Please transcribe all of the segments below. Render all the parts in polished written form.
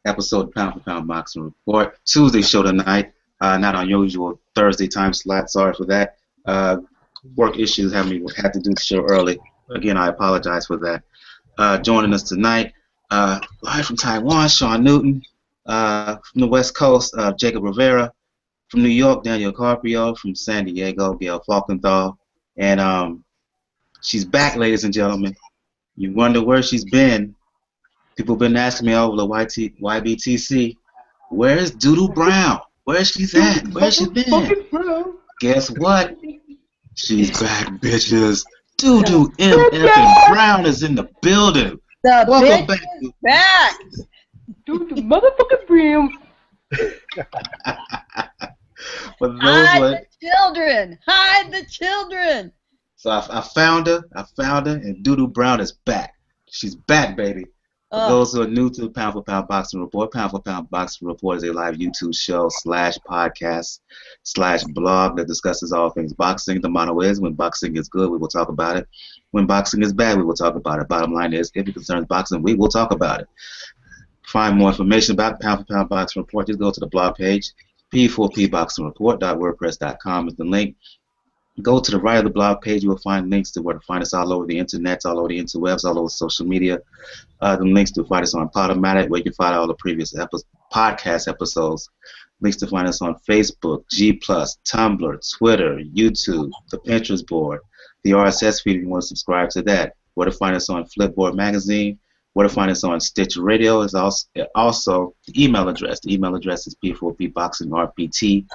episode of Pound for Pound Boxing Report. Tuesday show tonight, not on usual Thursday time slot. Sorry for that. Work issues had to do the show early. Again, I apologize for that. Joining us tonight, live from Taiwan, Sean Newton. From the West Coast, Jacob Rivera. From New York, Daniel Carpio. From San Diego, Gail Falkenthal. And she's back, ladies and gentlemen. You wonder where she's been. People have been asking me over the YBTC, where's Doodoo Brown? Where's she's at? Where's she been? Guess what? She's back, bitches. Doodoo MF Brown is in the building. Welcome back. Doodoo motherfucking Brown. Hide the children. Hide the children. So I found her, and Doodoo Brown is back. She's back, baby. For those who are new to the Pound for Pound Boxing Report, Pound for Pound Boxing Report is a live YouTube show /podcast/ blog that discusses all things boxing. The motto is, when boxing is good, we will talk about it. When boxing is bad, we will talk about it. Bottom line is, if it concerns boxing, we will talk about it. Find more information about Pound for Pound Boxing Report, just go to the blog page, p4pboxingreport.wordpress.com is the link. Go to the right of the blog page. You will find links to where to find us all over the internet, all over the interwebs, all over social media. The links to find us on Podomatic, where you can find all the previous podcast episodes. Links to find us on Facebook, G+, Tumblr, Twitter, YouTube, the Pinterest board, the RSS feed if you want to subscribe to that. Where to find us on Flipboard Magazine. Where to find us on Stitch Radio is also the email address. The email address is p4pboxingrpt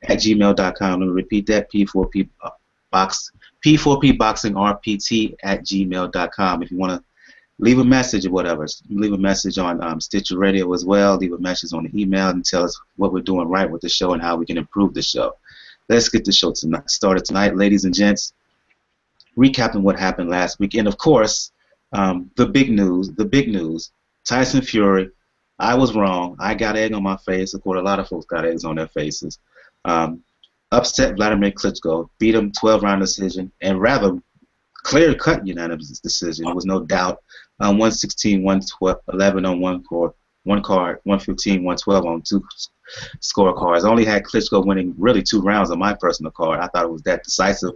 @gmail.com. Let me repeat that, p4pboxingrpt @gmail.com. If you want to leave a message or whatever, leave a message on Stitcher Radio as well. Leave a message on the email and tell us what we're doing right with the show and how we can improve the show. Let's get the show started tonight, ladies and gents. Recapping what happened last week, and of course, the big news. Tyson Fury. I was wrong. I got egg on my face. Of course, a lot of folks got eggs on their faces. Upset Wladimir Klitschko, beat him 12-round decision, and rather clear-cut unanimous decision. There was no doubt. 116, 111 on one card, 115, 112 on two scorecards. I only had Klitschko winning really 2 rounds on my personal card. I thought it was that decisive.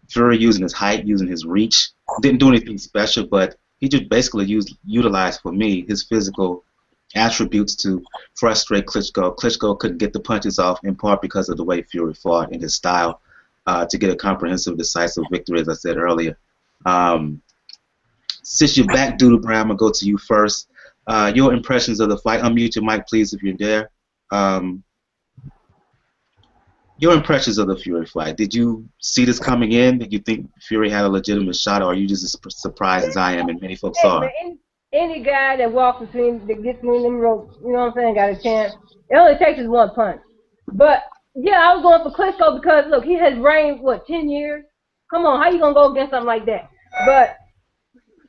Fury using his height, using his reach, didn't do anything special, but he just basically utilized for me his physical attributes to frustrate Klitschko. Klitschko couldn't get the punches off, in part because of the way Fury fought and his style, to get a comprehensive, decisive victory, as I said earlier. Since you're back, Doodoo Brown, I'm going to go to you first. Your impressions of the fight. Unmute your mic, please, if you're there. Your impressions of the Fury fight. Did you see this coming in? Did you think Fury had a legitimate shot, or are you just as surprised as I am and many folks are? Any guy that walks between, that gets between them ropes, you know what I'm saying, got a chance. It only takes is one punch. But, yeah, I was going for Klitschko because, look, he has reigned, 10 years? Come on, how you going to go against something like that? But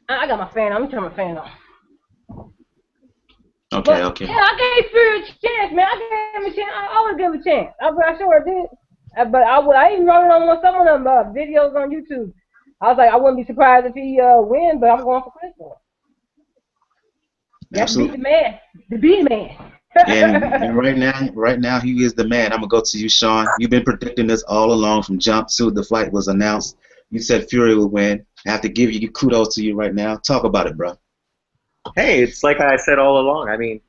I got my fan on. Let me turn my fan on. Okay. Yeah, I gave Fury a chance, man. I gave him a chance. I always give him a chance. I sure did. But I even wrote it on some of them videos on YouTube. I was like, I wouldn't be surprised if he win, but I'm going for Klitschko. Absolutely. The be the man. and right now he is the man. I'm gonna go to you, Sean. You've been predicting this all along from jump to the fight was announced. You said Fury would win. I have to give you kudos to you right now. Talk about it, bro. Hey, it's like I said all along. I mean,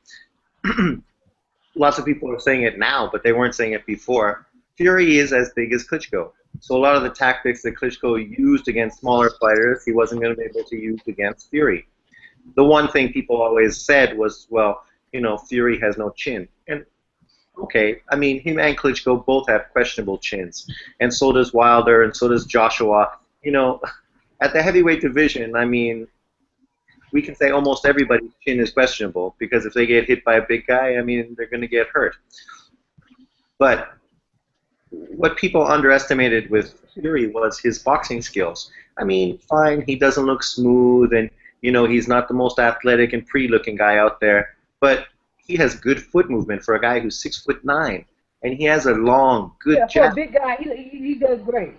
lots of people are saying it now, but they weren't saying it before. Fury is as big as Klitschko. So a lot of the tactics that Klitschko used against smaller fighters, he wasn't going to be able to use against Fury. The one thing people always said was, well, you know, Fury has no chin. And, okay, I mean, him and Klitschko both have questionable chins. And so does Wilder, and so does Joshua. You know, at the heavyweight division, I mean, we can say almost everybody's chin is questionable, because if they get hit by a big guy, I mean, they're going to get hurt. But what people underestimated with Fury was his boxing skills. I mean, fine, he doesn't look smooth, and you know, he's not the most athletic and pretty-looking guy out there, but he has good foot movement for a guy who's 6'9", and he has a long, good jab. For a big guy, he does great.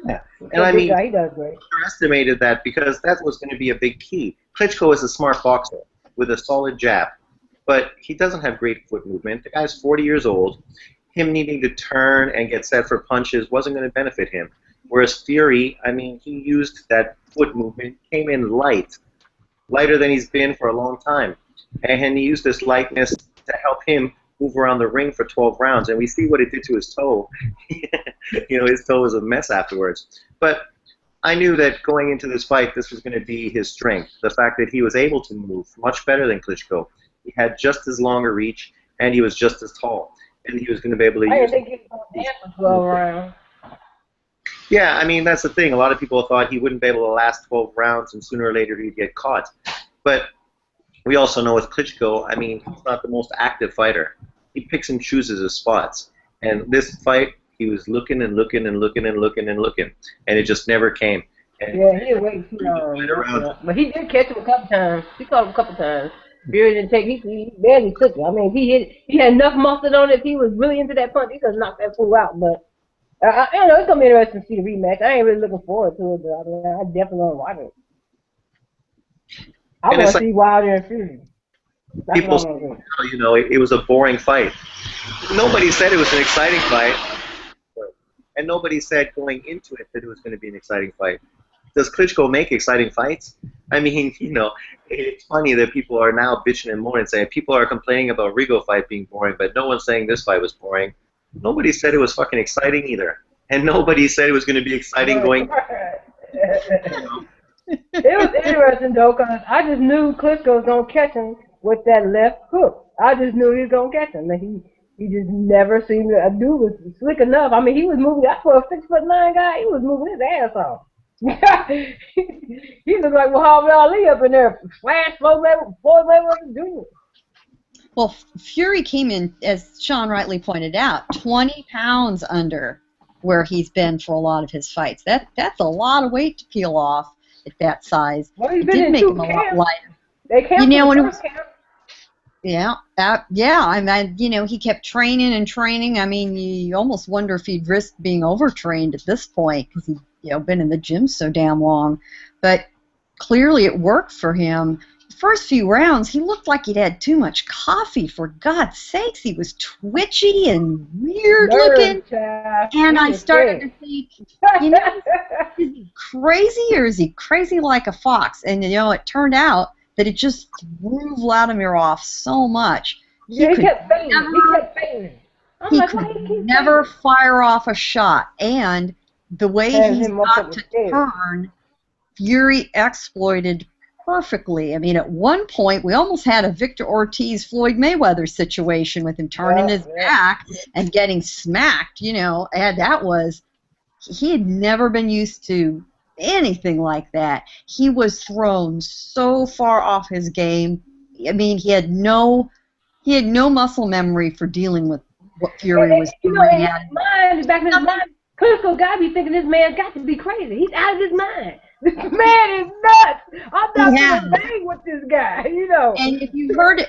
Yeah, and I mean, he does great. Underestimated that because that was going to be a big key. Klitschko is a smart boxer. with a solid jab. But he doesn't have great foot movement. The guy's 40 years old. Him needing to turn and get set for punches wasn't going to benefit him. Whereas Fury, I mean, he used that foot movement, came in lighter than he's been for a long time. And he used this lightness to help him move around the ring for 12 rounds. And we see what it did to his toe. You know, his toe was a mess afterwards. But I knew that going into this fight, this was going to be his strength. The fact that he was able to move much better than Klitschko. He had just as long a reach, and he was just as tall. And he was going to be able to use... I didn't think he was going to dance for 12 rounds. Yeah, I mean, that's the thing. A lot of people thought he wouldn't be able to last 12 rounds, and sooner or later he'd get caught. But we also know with Klitschko, I mean, he's not the most active fighter. He picks and chooses his spots. And this fight, he was looking and looking and looking and looking and looking, and it just never came. And yeah, he didn't wait too long. But he did catch him a couple times. He caught him a couple times. Fury didn't take. He barely took it. I mean, he had enough muscle on it. If he was really into that punch, he could have knocked that fool out. But you know, it's gonna be interesting to see the rematch. I ain't really looking forward to it, but I mean, I definitely want to watch it. I want to see Wilder and Fury. That's people, you know, it was a boring fight. Nobody said it was an exciting fight, and nobody said going into it that it was going to be an exciting fight. Does Klitschko make exciting fights? I mean, you know, it's funny that people are now bitching and moaning, saying people are complaining about Rigo fight being boring, but no one's saying this fight was boring. Nobody said it was fucking exciting either, and nobody said it was going to be exciting going. It was interesting though, because I just knew Klitschko was gonna catch him with that left hook. I just knew he was gonna catch him. And he just never seemed to. A dude was slick enough. I mean, he was moving. That's for a 6'9" guy. He was moving his ass off. He looked like Muhammad Ali up in there. Flash, Floyd Mayweather Jr. Well, Fury came in, as Sean rightly pointed out, 20 pounds under where he's been for a lot of his fights. That's a lot of weight to peel off at that size. Well, he's it been did in make him a lot lighter. They camped when it was, camp. Yeah, I mean, you know, he kept training and training. I mean, you almost wonder if he'd risk being overtrained at this point because he'd, you know, been in the gym so damn long. But clearly it worked for him. The first few rounds, he looked like he'd had too much coffee. For God's sakes, he was twitchy and weird looking. And I started to think, you know, is he crazy or is he crazy like a fox? And, you know, it turned out that it just threw Wladimir off so much. He kept failing. He could never fire off a shot. And the way he's got to turn, Fury exploited perfectly. I mean, at one point, we almost had a Victor Ortiz-Floyd Mayweather situation with him turning his back and getting smacked, you know, and he had never been used to anything like that. He was thrown so far off his game. I mean, he had no muscle memory for dealing with what Fury was doing. Back in his mind, Klitschko got to be thinking this man's got to be crazy. He's out of his mind. This man is nuts. I'm not going to bang with this guy, you know. And if you'd heard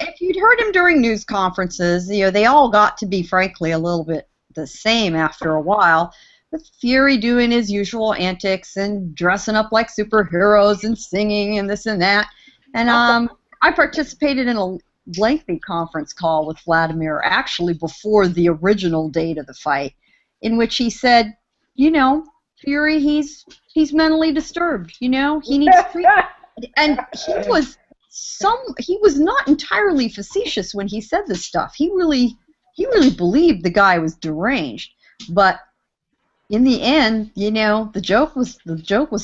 him during news conferences, you know, they all got to be, frankly, a little bit the same after a while. With Fury doing his usual antics and dressing up like superheroes and singing and this and that. And I participated in a lengthy conference call with Wladimir, actually before the original date of the fight, in which he said, you know, Fury, he's mentally disturbed, you know, he needs treatment. And he was not entirely facetious when he said this stuff. He really believed the guy was deranged. But in the end, you know, the joke was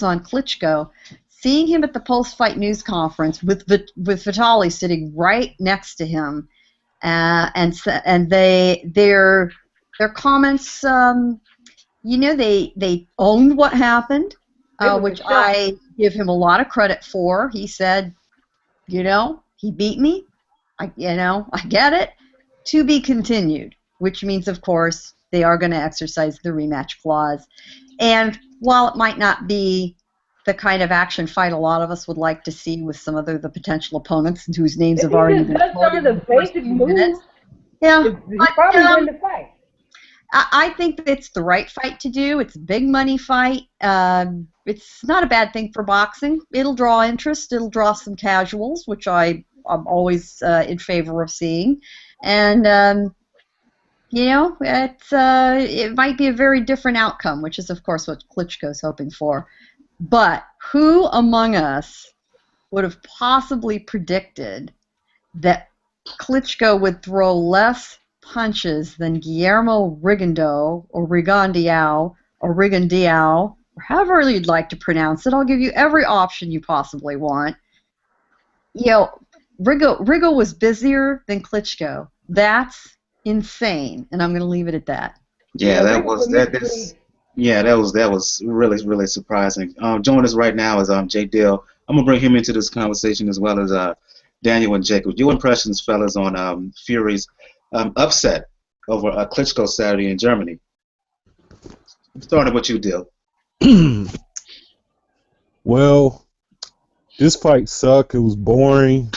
on Klitschko. Seeing him at the post-fight news conference with Vitali sitting right next to him, and their comments, you know, they owned what happened, which I give him a lot of credit for. He said, you know, he beat me. I get it. To be continued, which means, of course, they are going to exercise the rematch clause. And while it might not be the kind of action fight a lot of us would like to see with some of the potential opponents whose names have already been quoted in the first few minutes, I think it's the right fight to do. It's a big money fight. It's not a bad thing for boxing. It'll draw interest. It'll draw some casuals, which I I'm always in favor of seeing. And, it might be a very different outcome, which is, of course, what Klitschko's hoping for. But who among us would have possibly predicted that Klitschko would throw less punches than Guillermo Rigondeaux or Rigondeaux, or however you'd like to pronounce it? I'll give you every option you possibly want. Rigo was busier than Klitschko. That's insane, and I'm going to leave it at that. Yeah, that was really, really surprising. Joining us right now is Jay Dill. I'm gonna bring him into this conversation as well as Daniel and Jacob. Your impressions, fellas, on Fury's upset over Klitschko Saturday in Germany. Starting with you, Dill. Well, this fight sucked. It was boring.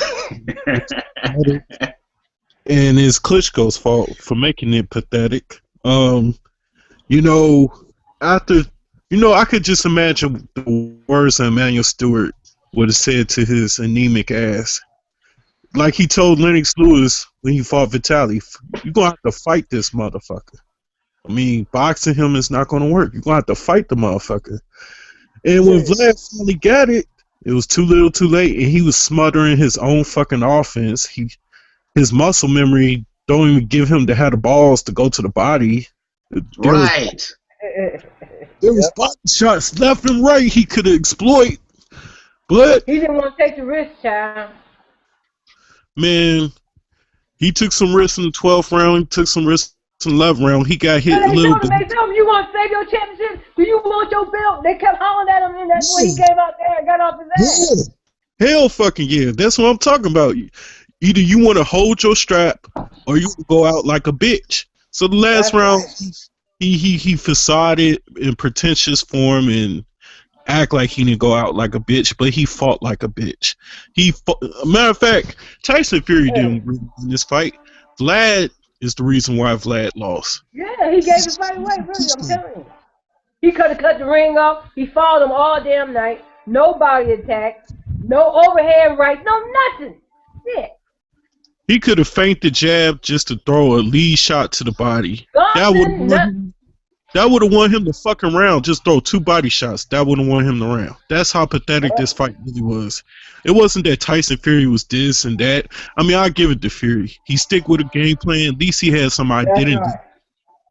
And it's Klitschko's fault for making it pathetic. I could just imagine the words Emmanuel Stewart would have said to his anemic ass. Like he told Lennox Lewis when he fought Vitaly, you're going to have to fight this motherfucker. I mean, boxing him is not going to work. You're going to have to fight the motherfucker. And when Vlad finally got it, it was too little too late, and he was smothering his own fucking offense. His muscle memory don't even give him to have the balls to go to the body. There was body shots left and right he could exploit, but he didn't want to take the risk, child. Man, he took some risks in the 12th round. He took some risks in the 11th round. He got hit a little bit. They told him, you want to save your championship? Do you want your belt? They kept hollering at him, and that's when he came out there and got off his ass. Yeah. Hell fucking yeah. That's what I'm talking about. Either you want to hold your strap or you go out like a bitch. So the last round, he facaded in pretentious form and act like he didn't go out like a bitch, but he fought like a bitch. Matter of fact, Tyson Fury didn't win this fight. Vlad is the reason why Vlad lost. Yeah, he gave the fight away, really, I'm telling you. He could have cut the ring off. He fought him all damn night. No body attack. No overhead right. No nothing. Yeah. He could have feigned the jab just to throw a lead shot to the body. That would have won him the fucking round. Just throw 2 body shots. That would have won him the round. That's how pathetic this fight really was. It wasn't that Tyson Fury was this and that. I mean, I give it to Fury. He stick with a game plan. At least he had some identity. Right.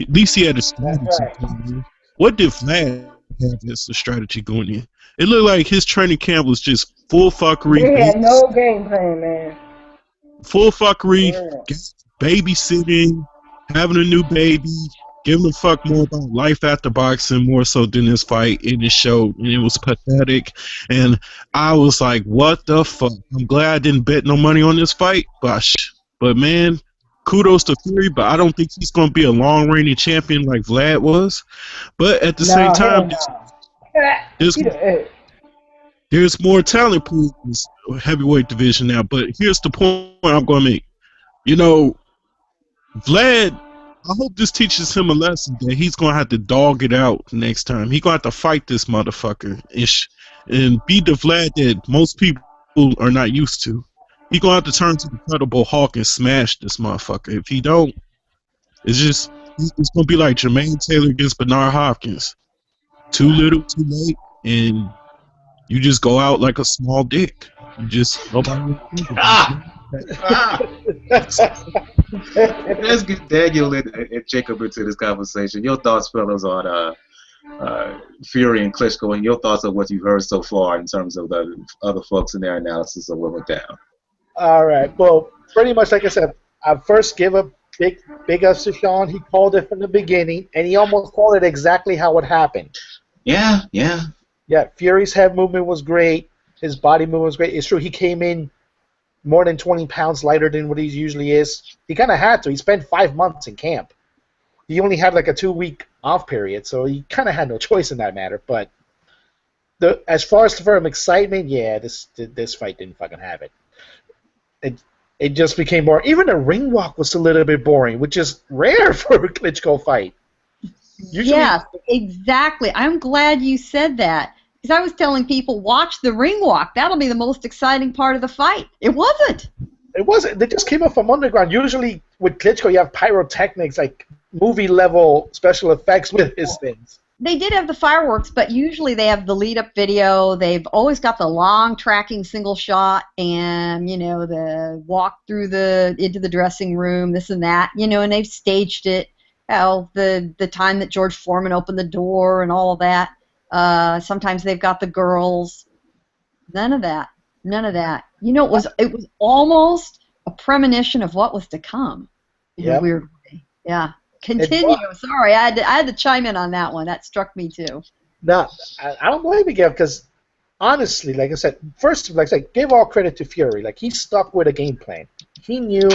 At least he had a strategy. Right. What did Vlad have as a strategy going in? It looked like his training camp was just full fuckery. He had no game plan, man. Full fuckery, babysitting, having a new baby, giving a fuck more about life after boxing more so than this fight in this show, and it was pathetic. And I was like, what the fuck? I'm glad I didn't bet no money on this fight, but man, kudos to Fury, but I don't think he's going to be a long-reigning champion like Vlad was. But at the same time, there's more talent pool in this heavyweight division now. But here's the point I'm going to make. Vlad, I hope this teaches him a lesson that he's going to have to dog it out next time. He's going to have to fight this motherfucker and be the Vlad that most people are not used to. He's going to have to turn to the Incredible Hulk and smash this motherfucker. If he don't, it's going to be like Jermaine Taylor against Bernard Hopkins. Too little, too late, and you just go out like a small dick. You just nobody. Let's get Daniel and Jacob into this conversation. Your thoughts, fellas, on Fury and Klitschko, and your thoughts on what you've heard so far in terms of the other folks in their analysis of what went down. All right. Well, pretty much like I said, I first give a big ups to Sean. He called it from the beginning, and he almost called it exactly how it happened. Yeah. Fury's head movement was great. His body movement was great. It's true he came in more than 20 pounds lighter than what he usually is. He kind of had to. He spent 5 months in camp. He only had like a 2-week off period, so he kind of had no choice in that matter. But as far as for him excitement, yeah, this fight didn't fucking have it. It just became more. Even the ring walk was a little bit boring, which is rare for a Klitschko fight. Usually, yes, exactly. I'm glad you said that. Because I was telling people, watch the ring walk. That'll be the most exciting part of the fight. It wasn't. It wasn't. They just came up from underground. Usually with Klitschko, you have pyrotechnics, like movie-level special effects with his things. They did have the fireworks, but usually they have the lead-up video. They've always got the long tracking single shot, and the walk through into the dressing room, this and that, and they've staged it. The time that George Foreman opened the door and all of that. Sometimes they've got the girls. None of that. None of that. It was almost a premonition of what was to come in a weird way. Yeah. Continue. Sorry, I had to chime in on that one. That struck me too. No, I don't blame you, Gav, because honestly, like I said, first, like I said, give all credit to Fury. Like, he stuck with a game plan. He knew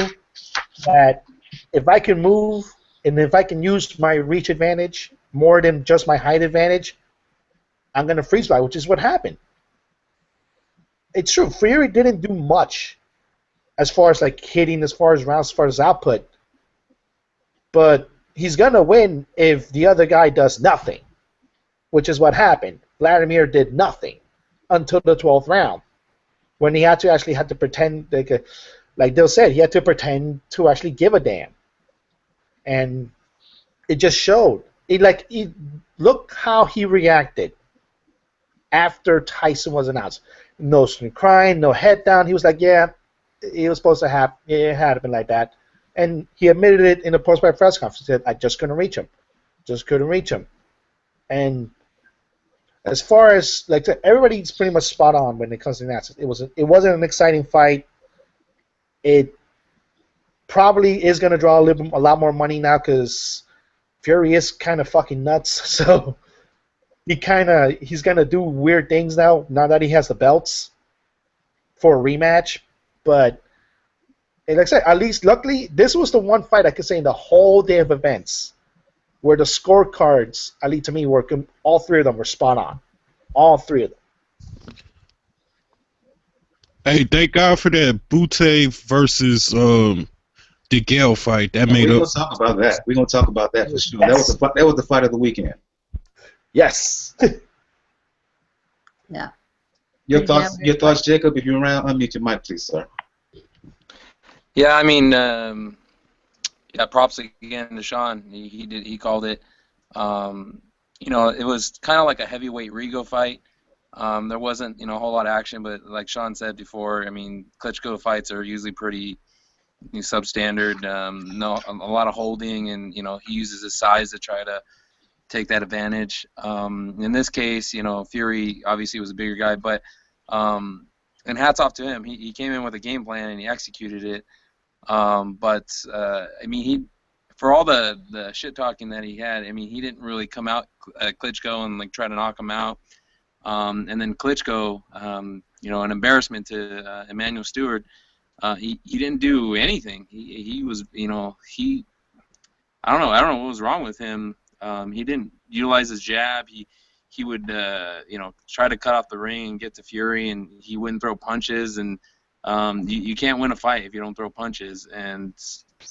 that if I can move and if I can use my reach advantage more than just my height advantage, I'm going to freeze by, which is what happened. It's true. Fury didn't do much as far as like hitting, as far as rounds, as far as output. But he's going to win if the other guy does nothing, which is what happened. Wladimir did nothing until the 12th round, when he had to pretend, like Dill said, he had to pretend to actually give a damn. And it just showed. Look how he reacted after Tyson was announced. No crying, no head down. He was like, yeah, it was supposed to happen. Yeah, it had been like that. And he admitted it in a post-fight press conference. He said, I just couldn't reach him. Just couldn't reach him. And as far as, like, everybody's pretty much spot on when it comes to the analysis. It wasn't an exciting fight. It probably is going to draw a lot more money now because Fury is kind of fucking nuts. So he's going to do weird things now that he has the belts for a rematch. But like I said, at least luckily, this was the one fight I could say in the whole day of events where the scorecards, at least to me, all three of them were spot on. All three of them. Hey, thank God for that Bute versus DeGale fight. That made We're up. gonna talk about that. We're gonna talk about that for sure. Yes. That was the fight of the weekend. Yes. Yeah. Your thoughts, Jacob? If you're around, unmute your mic, please, sir. Yeah, I mean, props again to Sean. He called it. It was kind of like a heavyweight Rigo fight. There wasn't, a whole lot of action, but like Sean said before, I mean, Klitschko fights are usually pretty substandard. A lot of holding, and he uses his size to try to take that advantage. In this case, Fury obviously was a bigger guy, but and hats off to him. He came in with a game plan and he executed it. I mean, for all the shit talking that he had, I mean, he didn't really come out at Klitschko and like try to knock him out. And then Klitschko, an embarrassment to Emmanuel Stewart. He didn't do anything. He was, I don't know what was wrong with him. He didn't utilize his jab. He would, try to cut off the ring and get to Fury, and he wouldn't throw punches. And you can't win a fight if you don't throw punches. And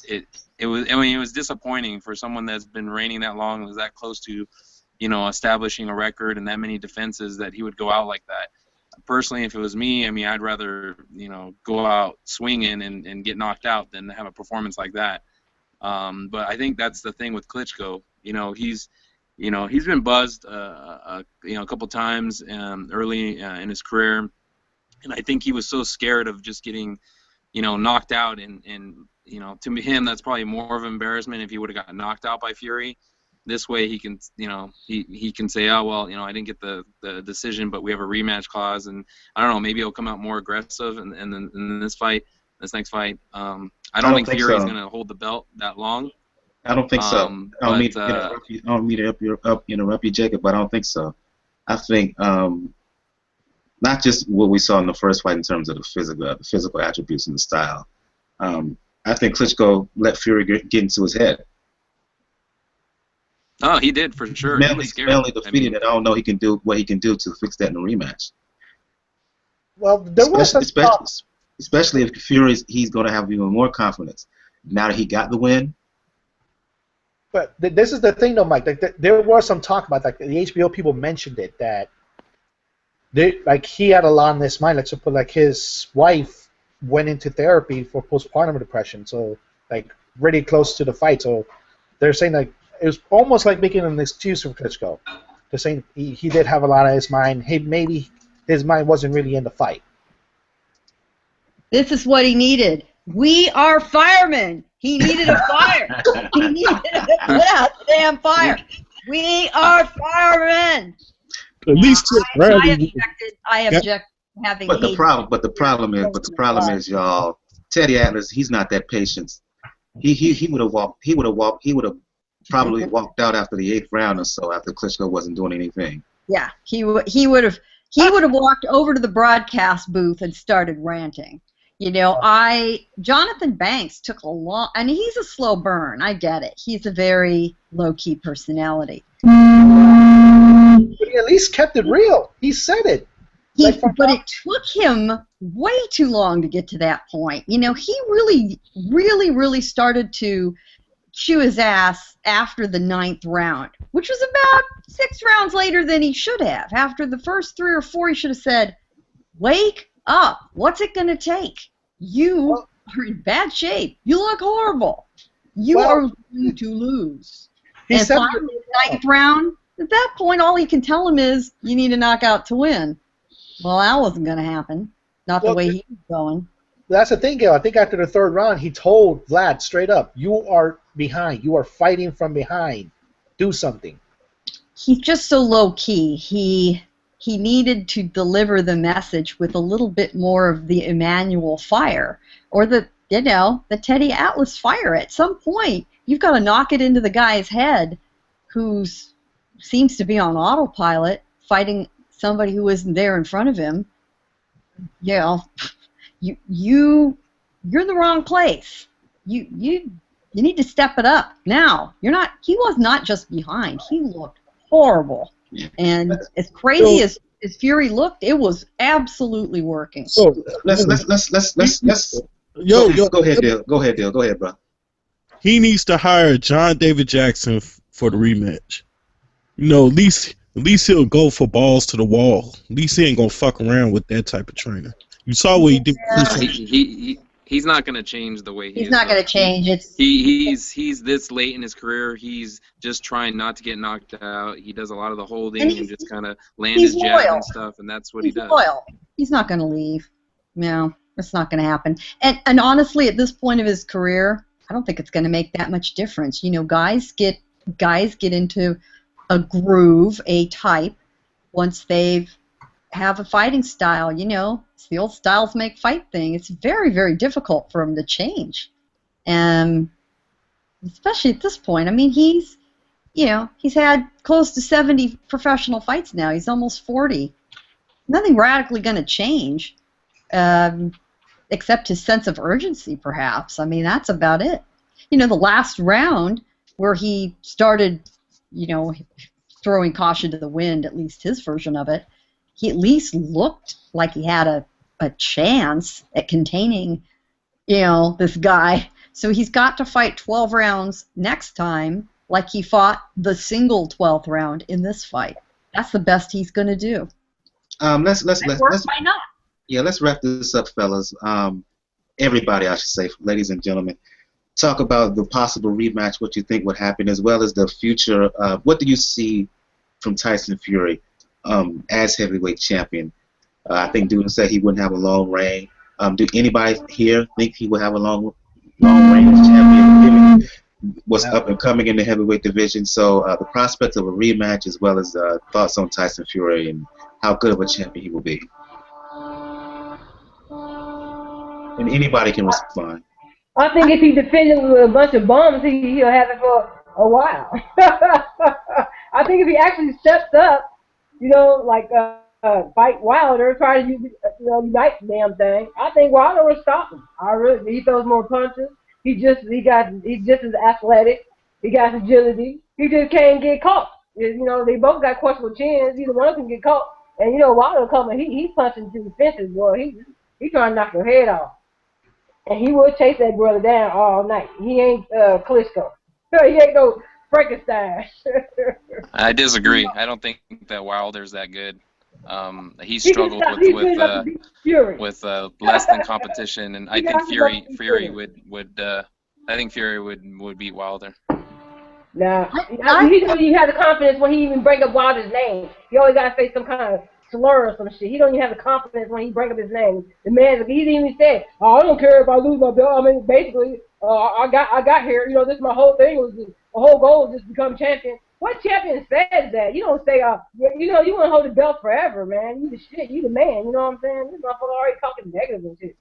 it was disappointing for someone that's been reigning that long, was that close to, establishing a record and that many defenses, that he would go out like that. Personally, if it was me, I mean, I'd rather, go out swinging and get knocked out than have a performance like that. But I think that's the thing with Klitschko. He's been buzzed, a couple times early in his career, and I think he was so scared of just getting, knocked out, and to him that's probably more of an embarrassment if he would have gotten knocked out by Fury. This way he can, he can say, oh well, I didn't get the decision, but we have a rematch clause, and I don't know, maybe he'll come out more aggressive in this next fight. I don't think Fury's going to hold the belt that long. I don't think so. I don't mean to interrupt you, Jacob, but I don't think so. I think not just what we saw in the first fight in terms of the physical attributes and the style. I think Klitschko let Fury get into his head. Oh, he did for sure. He's mentally defeated, and I don't know what he can do to fix that in a rematch. Well, there was some especially if he's going to have even more confidence now that he got the win. But this is the thing, though, Mike. There was some talk about, like, the HBO people mentioned it, that he had a lot on his mind. Like, so, like, his wife went into therapy for postpartum depression. So like really close to the fight. So they're saying like it was almost like making an excuse for Klitschko. They're saying he did have a lot on his mind. Hey, maybe his mind wasn't really in the fight. This is what he needed. We are firemen. He needed a fire. He needed to put out the damn fire. We are firemen. At least I object to having. But the problem is, y'all. Teddy Atlas, he's not that patient. He would have probably walked out after the 8th round or so after Klitschko wasn't doing anything. Yeah, he would have walked over to the broadcast booth and started ranting. You know, Jonathan Banks took a long, and he's a slow burn. I get it. He's a very low-key personality. But he at least kept it real. He said it. But it took him way too long to get to that point. You know, he really started to chew his ass after the 9th round, which was about 6 rounds later than he should have. After the first 3 or 4, he should have said, "Wake up. What's it going to take? You are in bad shape. You look horrible. You are going to lose." And finally, the 9th round, at that point, all he can tell him is, "You need a knockout to win." Well, that wasn't going to happen. Not the way he was going. That's the thing, Gail. I think after the 3rd round, he told Vlad straight up, "You are behind. You are fighting from behind. Do something." He's just so low-key. He needed to deliver the message with a little bit more of the Emmanuel fire, or the Teddy Atlas fire. At some point, you've got to knock it into the guy's head, who seems to be on autopilot, fighting somebody who isn't there in front of him. Yeah, you're in the wrong place. You need to step it up now. He was not just behind. He looked horrible. Yeah. And as crazy as Fury looked, it was absolutely working. So let's go ahead, Dale. Go ahead, bro. He needs to hire John David Jackson for the rematch. You know, at least he'll go for balls to the wall. At least he ain't gonna fuck around with that type of trainer. You saw what he did. He's not going to change the way he is. He's not going to change. He's this late in his career. He's just trying not to get knocked out. He does a lot of the holding and just kind of land his jab and stuff, and that's what he does. Loyal. He's not going to leave. No, that's not going to happen. And honestly, at this point of his career, I don't think it's going to make that much difference. You know, guys get into a groove, a type, once they've have a fighting style. You know, it's the old styles make fight thing. It's very, very difficult for him to change, and especially at this point. I mean, he's had close to 70 professional fights now. He's almost 40. Nothing radically going to change, except his sense of urgency, perhaps. I mean, that's about it. You know, the last round where he started, throwing caution to the wind, at least his version of it, he at least looked like he had a chance at containing, this guy. So he's got to fight 12 rounds next time like he fought the single 12th round in this fight. That's the best he's going to do. Why not? Yeah, let's wrap this up, fellas. Everybody, I should say, ladies and gentlemen, talk about the possible rematch, what you think would happen, as well as the future. What do you see from Tyson Fury as heavyweight champion? I think Duden said he wouldn't have a long reign. Do anybody here think he would have a long reign as champion, given what's up and coming in the heavyweight division? So the prospect of a rematch, as well as thoughts on Tyson Fury and how good of a champion he will be. And anybody can respond. I think if he defended with a bunch of bums, he'll have it for a while. I think if he actually steps up, fight Wilder, try to unite the damn thing, I think Wilder will stop him. He throws more punches. He's just as athletic. He got agility. He just can't get caught. They both got questionable chins. Either one of them can get caught. And Wilder coming, he's punching to the fences, boy. He trying to knock your head off. And he will chase that brother down all night. He ain't Klitschko. He ain't no Frankenstein. I disagree. I don't think that Wilder's that good. He struggled with less than competition, and I think Fury would beat Wilder. Nah, he don't even have the confidence when he even bring up Wilder's name. He always got to say some kind of slur or some shit. He don't even have the confidence when he bring up his name. The man, he didn't even say, "Oh, I don't care if I lose my belt." I mean, basically, I got here. You know, this is my whole thing. The whole goal is just become champion. What champion says that? You don't say, you know, you want to hold the belt forever, man. You the shit. You the man. You know what I'm saying? This motherfucker already talking negative and shit.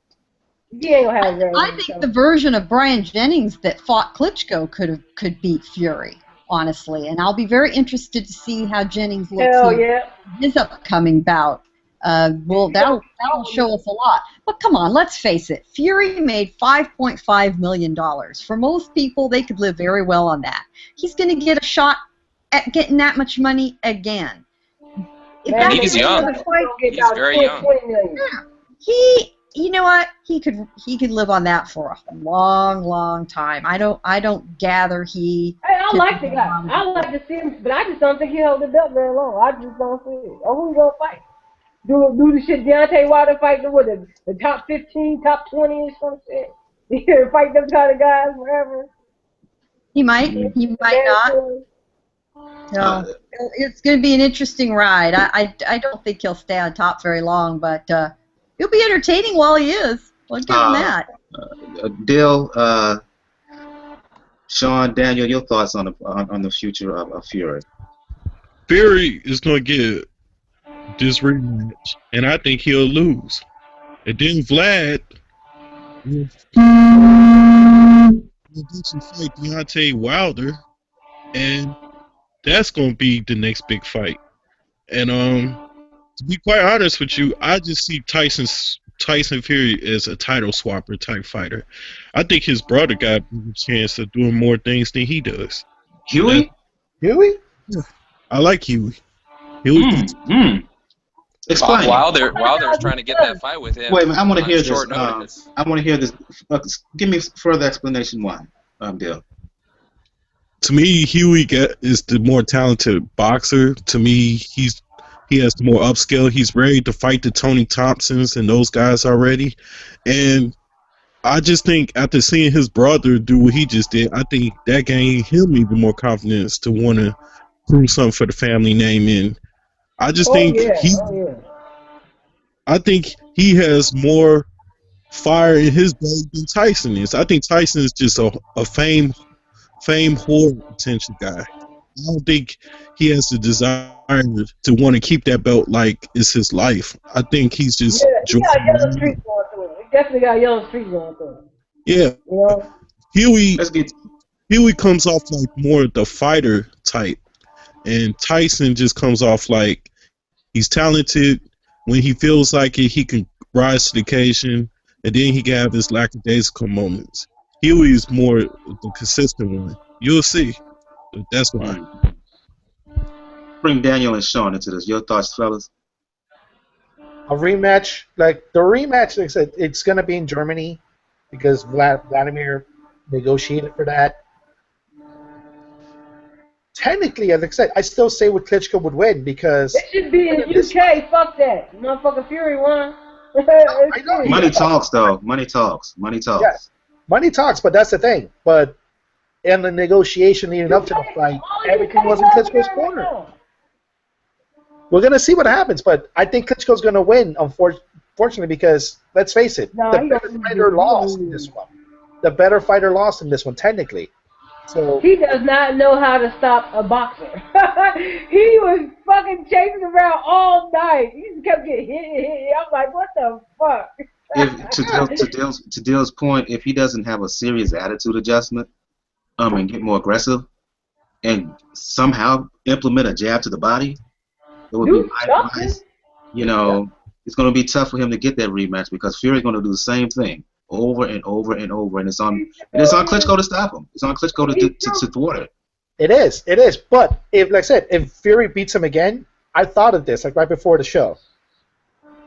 He ain't gonna have that. I think the version of Brian Jennings that fought Klitschko could beat Fury, honestly. And I'll be very interested to see how Jennings looks in his upcoming bout. Well, that'll show us a lot. But come on, let's face it. Fury made $5.5 million. For most people, they could live very well on that. He's going to get a shot at getting that much money again. And he's young. He's very young. Yeah. You know what? He could live on that for a long, long time. I don't gather he. Hey, I like the guy. I like to see him, but I just don't think he'll hold the belt very long. I just don't see it. Oh, who's gonna fight? Do the shit Deontay Wilder fight the top 15, top 20 or some shit. He can fight them kind of guys forever. He might. He might not. No, it's going to be an interesting ride. I don't think he'll stay on top very long, but he'll be entertaining while he is. I'll give him that. Dill, Sean, Daniel, your thoughts on the future of Fury? Fury is going to get this rematch, and I think he'll lose. And then Vlad will fight Deontay Wilder, and that's going to be the next big fight. And to be quite honest with you, I just see Tyson Fury as a title swapper type fighter. I think his brother got a chance of doing more things than he does. Huey? Huey? Yeah. I like Huey. Explain. Wilder's trying to get that fight with him. Wait a minute, I want to hear this. Notice. I want to hear this. Give me further explanation why, Dill. To me, Huey is the more talented boxer. To me, he has the more upscale. He's ready to fight the Tony Thompsons and those guys already. And I just think after seeing his brother do what he just did, I think that gave him even more confidence to want to prove something for the family name. And I just think I think he has more fire in his blood than Tyson is. I think Tyson is just a fame whore potential guy. I don't think he has the desire to want to keep that belt like it's his life. I think he's just he got yellow streaks going through it. He definitely got yellow streaks going through it. Yeah. You know? Huey comes off like more the fighter type, and Tyson just comes off like he's talented. When he feels like it, he can rise to the occasion, and then he can have his lackadaisical moments. Huey is more the consistent one. You'll see. That's why. Bring Daniel and Sean into this. Your thoughts, fellas? A rematch, like the rematch, like I said, it's going to be in Germany because Wladimir negotiated for that. Technically, as I said, I still say Klitschko would win because it should be in the UK. Fuck that, motherfucking Fury won. Money talks, though. Money talks. Yeah. Money talks, but that's the thing. But in the negotiation leading up to the fight, everything was in Klitschko's corner. We're going to see what happens, but I think Klitschko's going to win, unfortunately, because, let's face it, the better fighter lost in this one. The better fighter lost in this one, technically. So he does not know how to stop a boxer. He was fucking chasing around all night. He just kept getting hit. I'm like, what the fuck? To Dill's point, if he doesn't have a serious attitude adjustment, and get more aggressive, and somehow implement a jab to the body, it would be nice. You know, it's going to be tough for him to get that rematch because Fury's going to do the same thing over and over and over, and it's on Klitschko to stop him. It's on Klitschko to thwart it. It is. But if, like I said, if Fury beats him again, I thought of this like right before the show.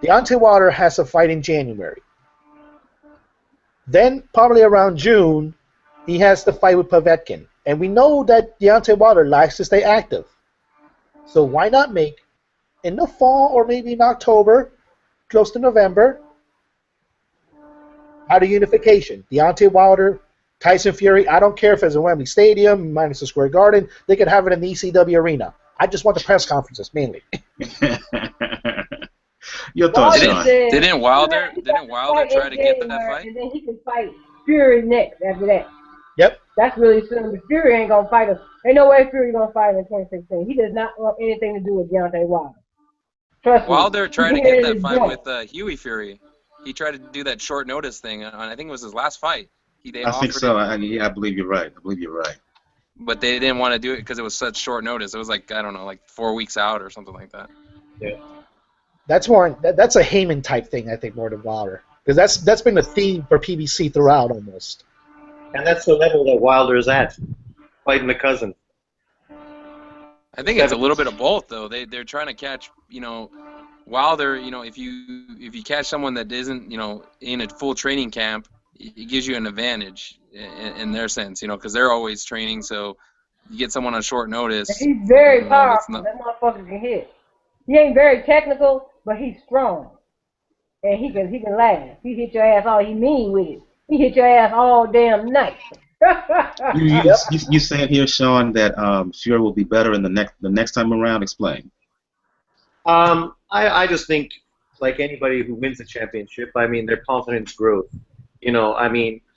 Deontay Wilder has a fight in January. Then probably around June, he has the fight with Povetkin. And we know that Deontay Wilder likes to stay active. So why not make in the fall or maybe in October, close to November. Out of unification. Deontay Wilder, Tyson Fury. I don't care if it's in Wembley Stadium, Madison Square Garden. They could have it in the ECW arena. I just want the press conferences mainly. Your thoughts, Sean? Didn't Wilder try to get that fight? And then he can fight Fury next after that. Yep. That's really soon. But Fury ain't gonna fight him. Ain't no way Fury gonna fight him in 2016. He does not want anything to do with Deontay Wilder. Trust me. Wilder tried to get that fight with Huey Fury. He tried to do that short notice thing on, I think it was his last fight. I think so. I believe you're right. But they didn't want to do it because it was such short notice. It was like, I don't know, like 4 weeks out or something like that. Yeah. That's more. That's a Heyman type thing, I think, more than Wilder, because that's been the theme for PBC throughout almost. And that's the level that Wilder is at, fighting the cousin. I think it's a little bit of both, though. They're trying to catch, Wilder. If you catch someone that isn't, in a full training camp, it gives you an advantage in their sense, because they're always training. So you get someone on short notice. He's very powerful. That motherfucker can hit. He ain't very technical, but he's strong, and he can last. He hit your ass all he mean with it. He hit your ass all damn night. You saying here, Sean, that Fury will be better in the next time around? Explain. I just think, like anybody who wins a championship, their confidence grows.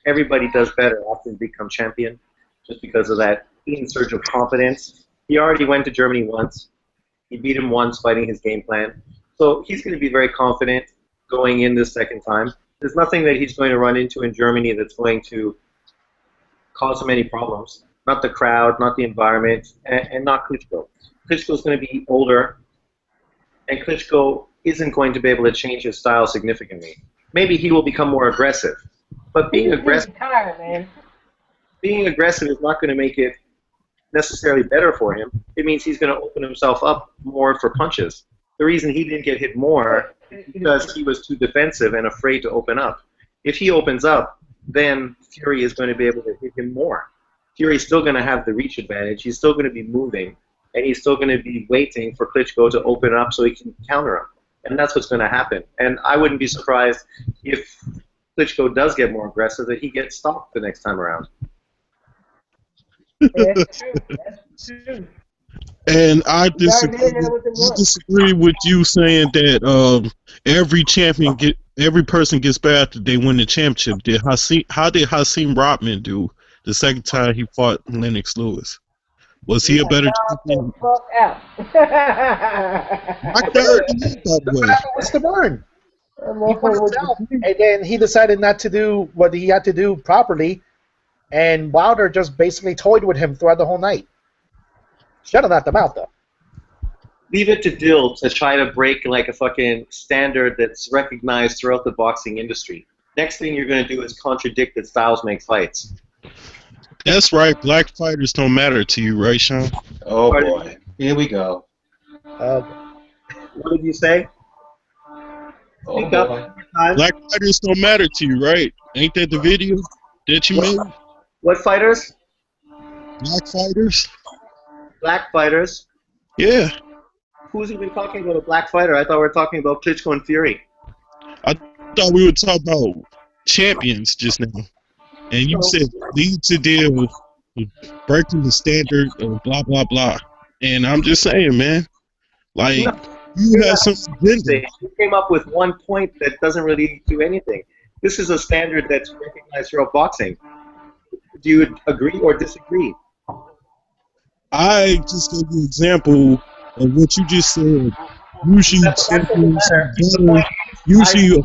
Everybody does better after they become champion, just because of that surge of confidence. He already went to Germany once. He beat him once fighting his game plan. So he's going to be very confident going in this second time. There's nothing that he's going to run into in Germany that's going to cause him any problems. Not the crowd, not the environment, and not Klitschko. Klitschko's going to be older, and Klitschko isn't going to be able to change his style significantly. Maybe he will become more aggressive, but being aggressive is not going to make it necessarily better for him. It means he's going to open himself up more for punches. The reason he didn't get hit more is because he was too defensive and afraid to open up. If he opens up, then Fury is going to be able to hit him more. Fury's still going to have the reach advantage. He's still going to be moving, and he's still going to be waiting for Klitschko to open up so he can counter him. And that's what's going to happen. And I wouldn't be surprised if Klitschko does get more aggressive, that he gets stopped the next time around. That's true. That's true. And I disagree with you saying that every person gets better after they win the championship. How did Hakeem Rodman do the second time he fought Lennox Lewis? Was he a better champion? What's the burn? He put it down, and then he decided not to do what he had to do properly, and Wilder just basically toyed with him throughout the whole night. Shut him out the mouth, though. Leave it to Dill to try to break like a fucking standard that's recognized throughout the boxing industry. Next thing you're going to do is contradict that styles make fights. That's right. Black fighters don't matter to you, right, Sean? Oh, boy. Here we go. What did you say? Oh, boy. Black fighters don't matter to you, right? Ain't that the video that you made? What fighters? Black fighters? Black fighters? Yeah. Who's even talking about a black fighter? I thought we were talking about Klitschko and Fury. I thought we were talking about champions just now. And you said need to deal with breaking the standard of blah, blah, blah. And I'm just saying, man, like, you have some agenda. You came up with one point that doesn't really do anything. This is a standard that's recognized throughout boxing. Do you agree or disagree? I just gave you an example of what you just said. Usually champions are better. Usually a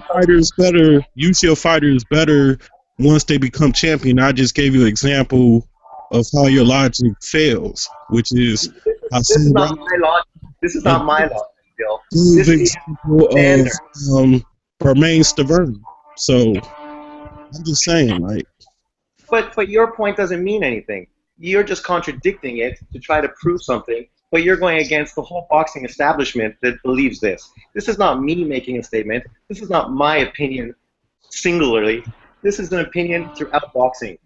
fighter is better once they become champion. I just gave you an example of how your logic fails, which is this is not my logic. This is not my logic, Bill. This is an example of Permain Stavern. So I'm just saying, like. But your point doesn't mean anything. You're just contradicting it to try to prove something, but you're going against the whole boxing establishment that believes this. This is not me making a statement. This is not my opinion singularly. This is an opinion throughout boxing,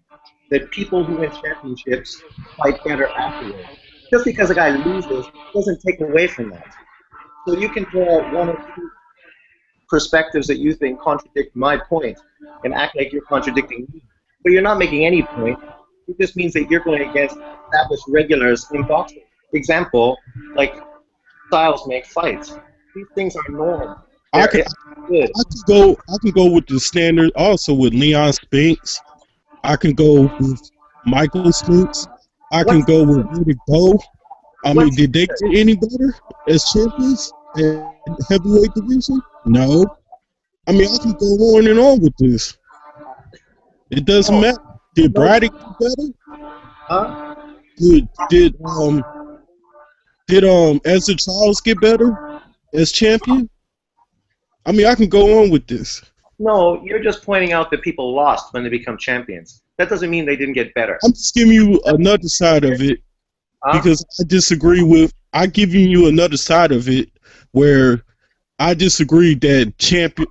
that people who win championships fight better afterwards. Just because a guy loses doesn't take away from that. So you can draw one or two perspectives that you think contradict my point and act like you're contradicting me. But you're not making any point. It just means that you're going against established regulars in boxing. Example, like styles make fights. These things are norm. I They're could it's good. I can go with the standard also with Leon Spinks. I can go with Michael Spinks. I can What's go with Rudy Go. I mean, what's did they get any better as champions in heavyweight division? No. I mean, I can go on and on with this. It doesn't no, matter. Did no, Braddock get better? huh? Did Ezra Charles get better as champion? I mean, I can go on with this. No, you're just pointing out that people lost when they become champions. That doesn't mean they didn't get better. I'm just giving you another side of it because I disagree with. I giving you another side of it where I disagree that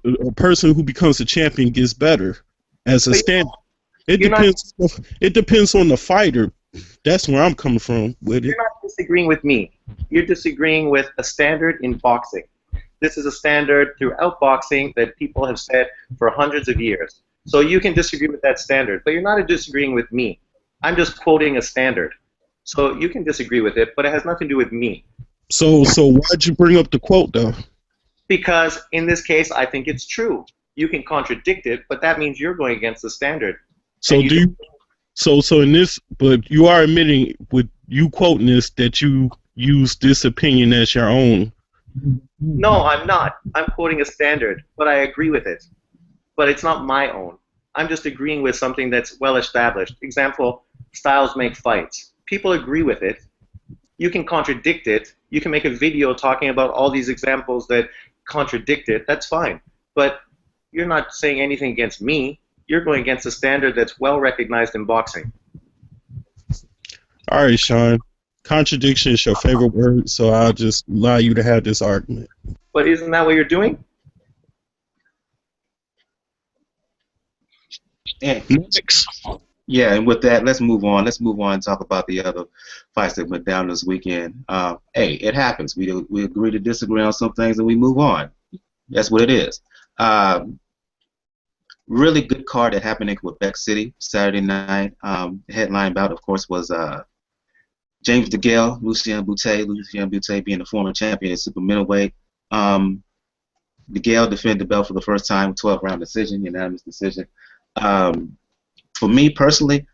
a person who becomes a champion gets better as a standard. It depends. It depends on the fighter. That's where I'm coming from with it. You're not disagreeing with me. You're disagreeing with a standard in boxing. This is a standard throughout boxing that people have said for hundreds of years. So you can disagree with that standard, but you're not disagreeing with me. I'm just quoting a standard. So you can disagree with it, but it has nothing to do with me. So why'd you bring up the quote though? Because in this case, I think it's true. You can contradict it, but that means you're going against the standard. So in this, but you are admitting with you quoting this that you use this opinion as your own. No, I'm not. I'm quoting a standard, but I agree with it. But it's not my own. I'm just agreeing with something that's well established. Example, styles make fights. People agree with it. You can contradict it. You can make a video talking about all these examples that contradict it. That's fine. But you're not saying anything against me. You're going against a standard that's well recognized in boxing. All right, Sean. Contradiction is your favorite word, so I'll just allow you to have this argument. But isn't that what you're doing? Next. Yeah, and with that, let's move on. Let's move on and talk about the other fights that went down this weekend. Hey, it happens. We agree to disagree on some things and we move on. That's what it is. Really good card that happened in Quebec City Saturday night. The headline bout, of course, was James DeGale, Lucian Bute. Lucian Bute being the former champion at Super Middleweight. DeGale defended the belt for the first time, 12-round decision, unanimous decision. For me personally,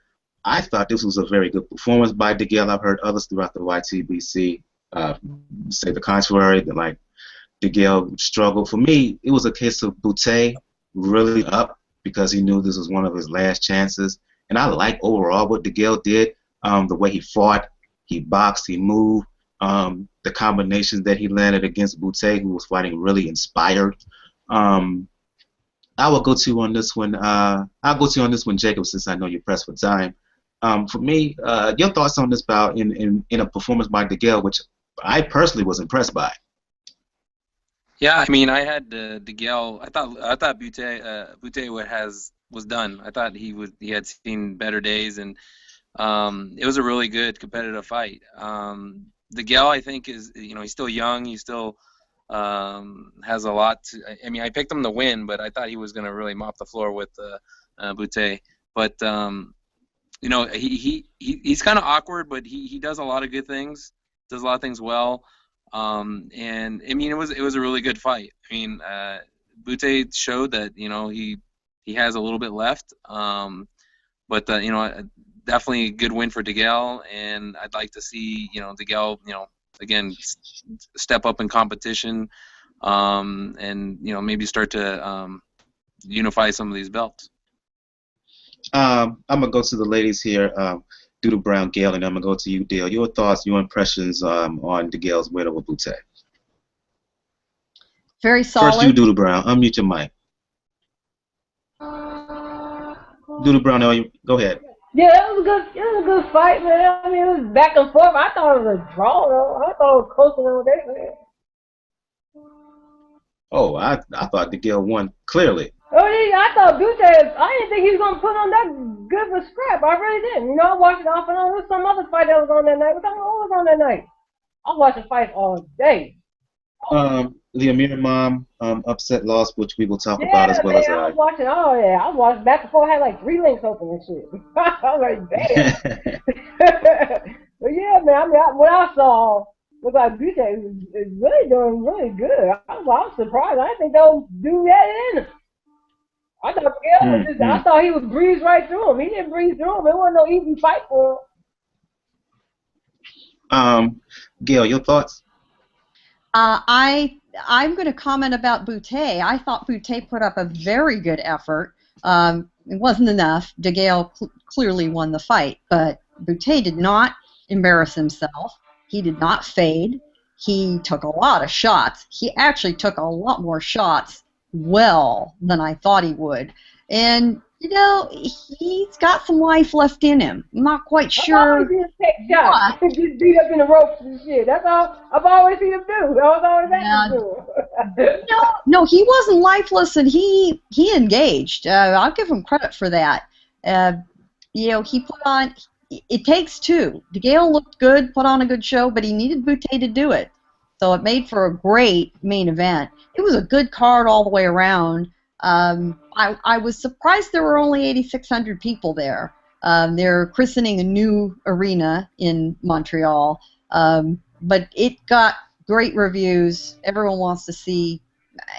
I thought this was a very good performance by DeGale. I've heard others throughout the YTBC say the contrary, that like DeGale struggled. For me, it was a case of Bute really up because he knew this was one of his last chances. And I like overall what DeGale did, the way he fought, he boxed, he moved, the combinations that he landed against Bute, who was fighting really inspired. I will go to you on this one. I'll go to you on this one, Jacob, since I know you're pressed for time. For me, your thoughts on this bout in a performance by DeGale, which I personally was impressed by. Yeah, I mean, I had DeGale. I thought Bute was done. I thought he had seen better days, and it was a really good competitive fight. DeGale, I think, is he's still young. He still has a lot to. I mean, I picked him to win, but I thought he was going to really mop the floor with Bute. But he's kind of awkward, but he does a lot of good things. Does a lot of things well. And I mean, it was a really good fight. I mean, Bute showed that he has a little bit left. But definitely a good win for DeGale, and I'd like to see DeGale again step up in competition, and maybe start to unify some of these belts. I'm gonna go to the ladies here. Doodle Brown, Gail, and I'm gonna go to you, Dale. Your thoughts, your impressions on DeGale's win over Bute. Very solid. First, you, Doodle Brown. Unmute your mic. Doodle Brown, go ahead. Yeah, it was a good fight, man. I mean, it was back and forth. I thought it was a draw, though. I thought it was close over there, man. Oh, I thought DeGale won clearly. Oh, yeah, I thought Bute, I didn't think he was going to put on that good of a scrap. I really didn't. I watched it off and on. There was some other fight that was on that night. What was on that night? I watched the fight all day. The Amir Imam upset loss, which we will talk about as well man, as I was watching all that. I was watching back before I had like 3 links open and shit. I was like, damn. But yeah, man, I mean, what I saw was like Bute is really doing really good. I was surprised. I didn't think they'll do that in him. I thought DeGale was just, I thought he would breeze right through him. He didn't breeze through him. It wasn't no easy fight for him. Gail, your thoughts? I'm going to comment about Bute. I thought Bute put up a very good effort. It wasn't enough. DeGale clearly won the fight, but Bute did not embarrass himself. He did not fade. He took a lot of shots. He actually took a lot more shots than I thought he would. And, you know, he's got some life left in him. I'm not quite sure. I've always seen him take shots. Just beat up in the ropes and shit. That's all I've always seen him do. I was always asking him to do. No, he wasn't lifeless, and he engaged. I'll give him credit for that. You know, he put on. It takes two. DeGale looked good, put on a good show, but he needed Bute to do it. So it made for a great main event. It was a good card all the way around. I was surprised there were only 8,600 people there. They're christening a new arena in Montreal, but it got great reviews. Everyone wants to see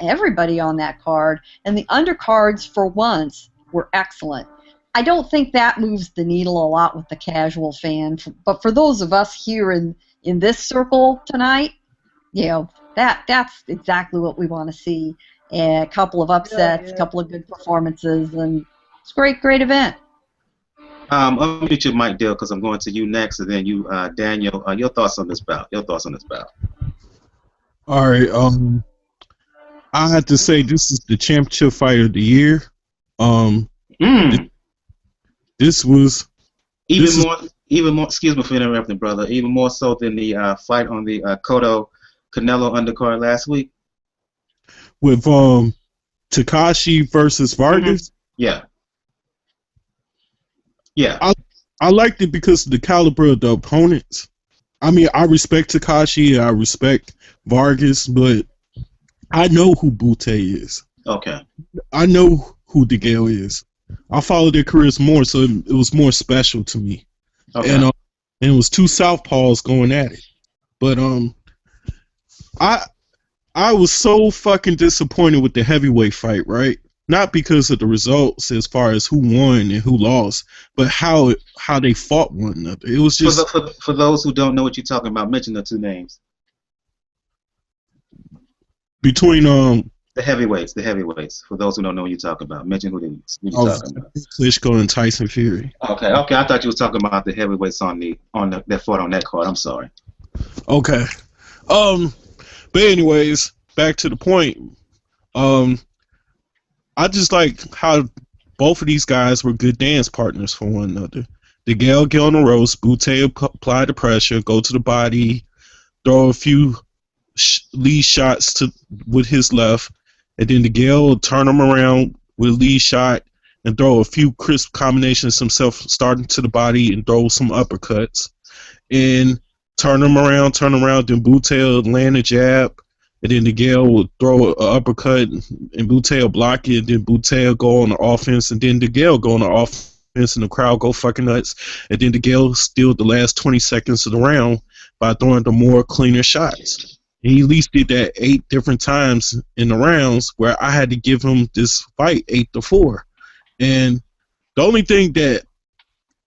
everybody on that card, and the undercards for once were excellent. I don't think that moves the needle a lot with the casual fan, but for those of us here in this circle tonight, you know, that's exactly what we want to see. A couple of upsets, a couple of good performances, and it's a great event. I'll mute your mic, Dale, because I'm going to you next, and then you, Daniel. Your thoughts on this bout? All right. I have to say this is the championship fight of the year. This was even more. Excuse me for interrupting, brother. Even more so than the fight on the Cotto Canelo undercard last week with Takashi versus Vargas. Yeah. I liked it because of the caliber of the opponents. I mean, I respect Takashi, I respect Vargas, but I know who Bute is. Okay. I know who DeGale is. I followed their careers more, so it was more special to me. Okay. And it was two southpaws going at it. But I was so fucking disappointed with the heavyweight fight, right? Not because of the results as far as who won and who lost, but how they fought one another. It was just for those who don't know what you're talking about, mention the two names. Between the heavyweights. For those who don't know what you're talking about, mention who you're talking about. Klitschko and Tyson Fury. Okay. I thought you was talking about the heavyweights that fought on that card. I'm sorry. Okay. But anyways, back to the point. I just like how both of these guys were good dance partners for one another. DeGale get on the ropes, Bute apply the pressure, go to the body, throw a few lead shots with his left, and then DeGale will turn him around with a lead shot and throw a few crisp combinations himself, starting to the body and throw some uppercuts. And turn him around, then Bute will land a jab, and then DeGale will throw an uppercut, and Bute will block it, and then Bute will go on the offense, and then DeGale go on the offense, and the crowd go fucking nuts, and then DeGale steal the last 20 seconds of the round by throwing the more cleaner shots. He at least did that 8 different times in the rounds, where I had to give him this fight 8-4. And the only thing that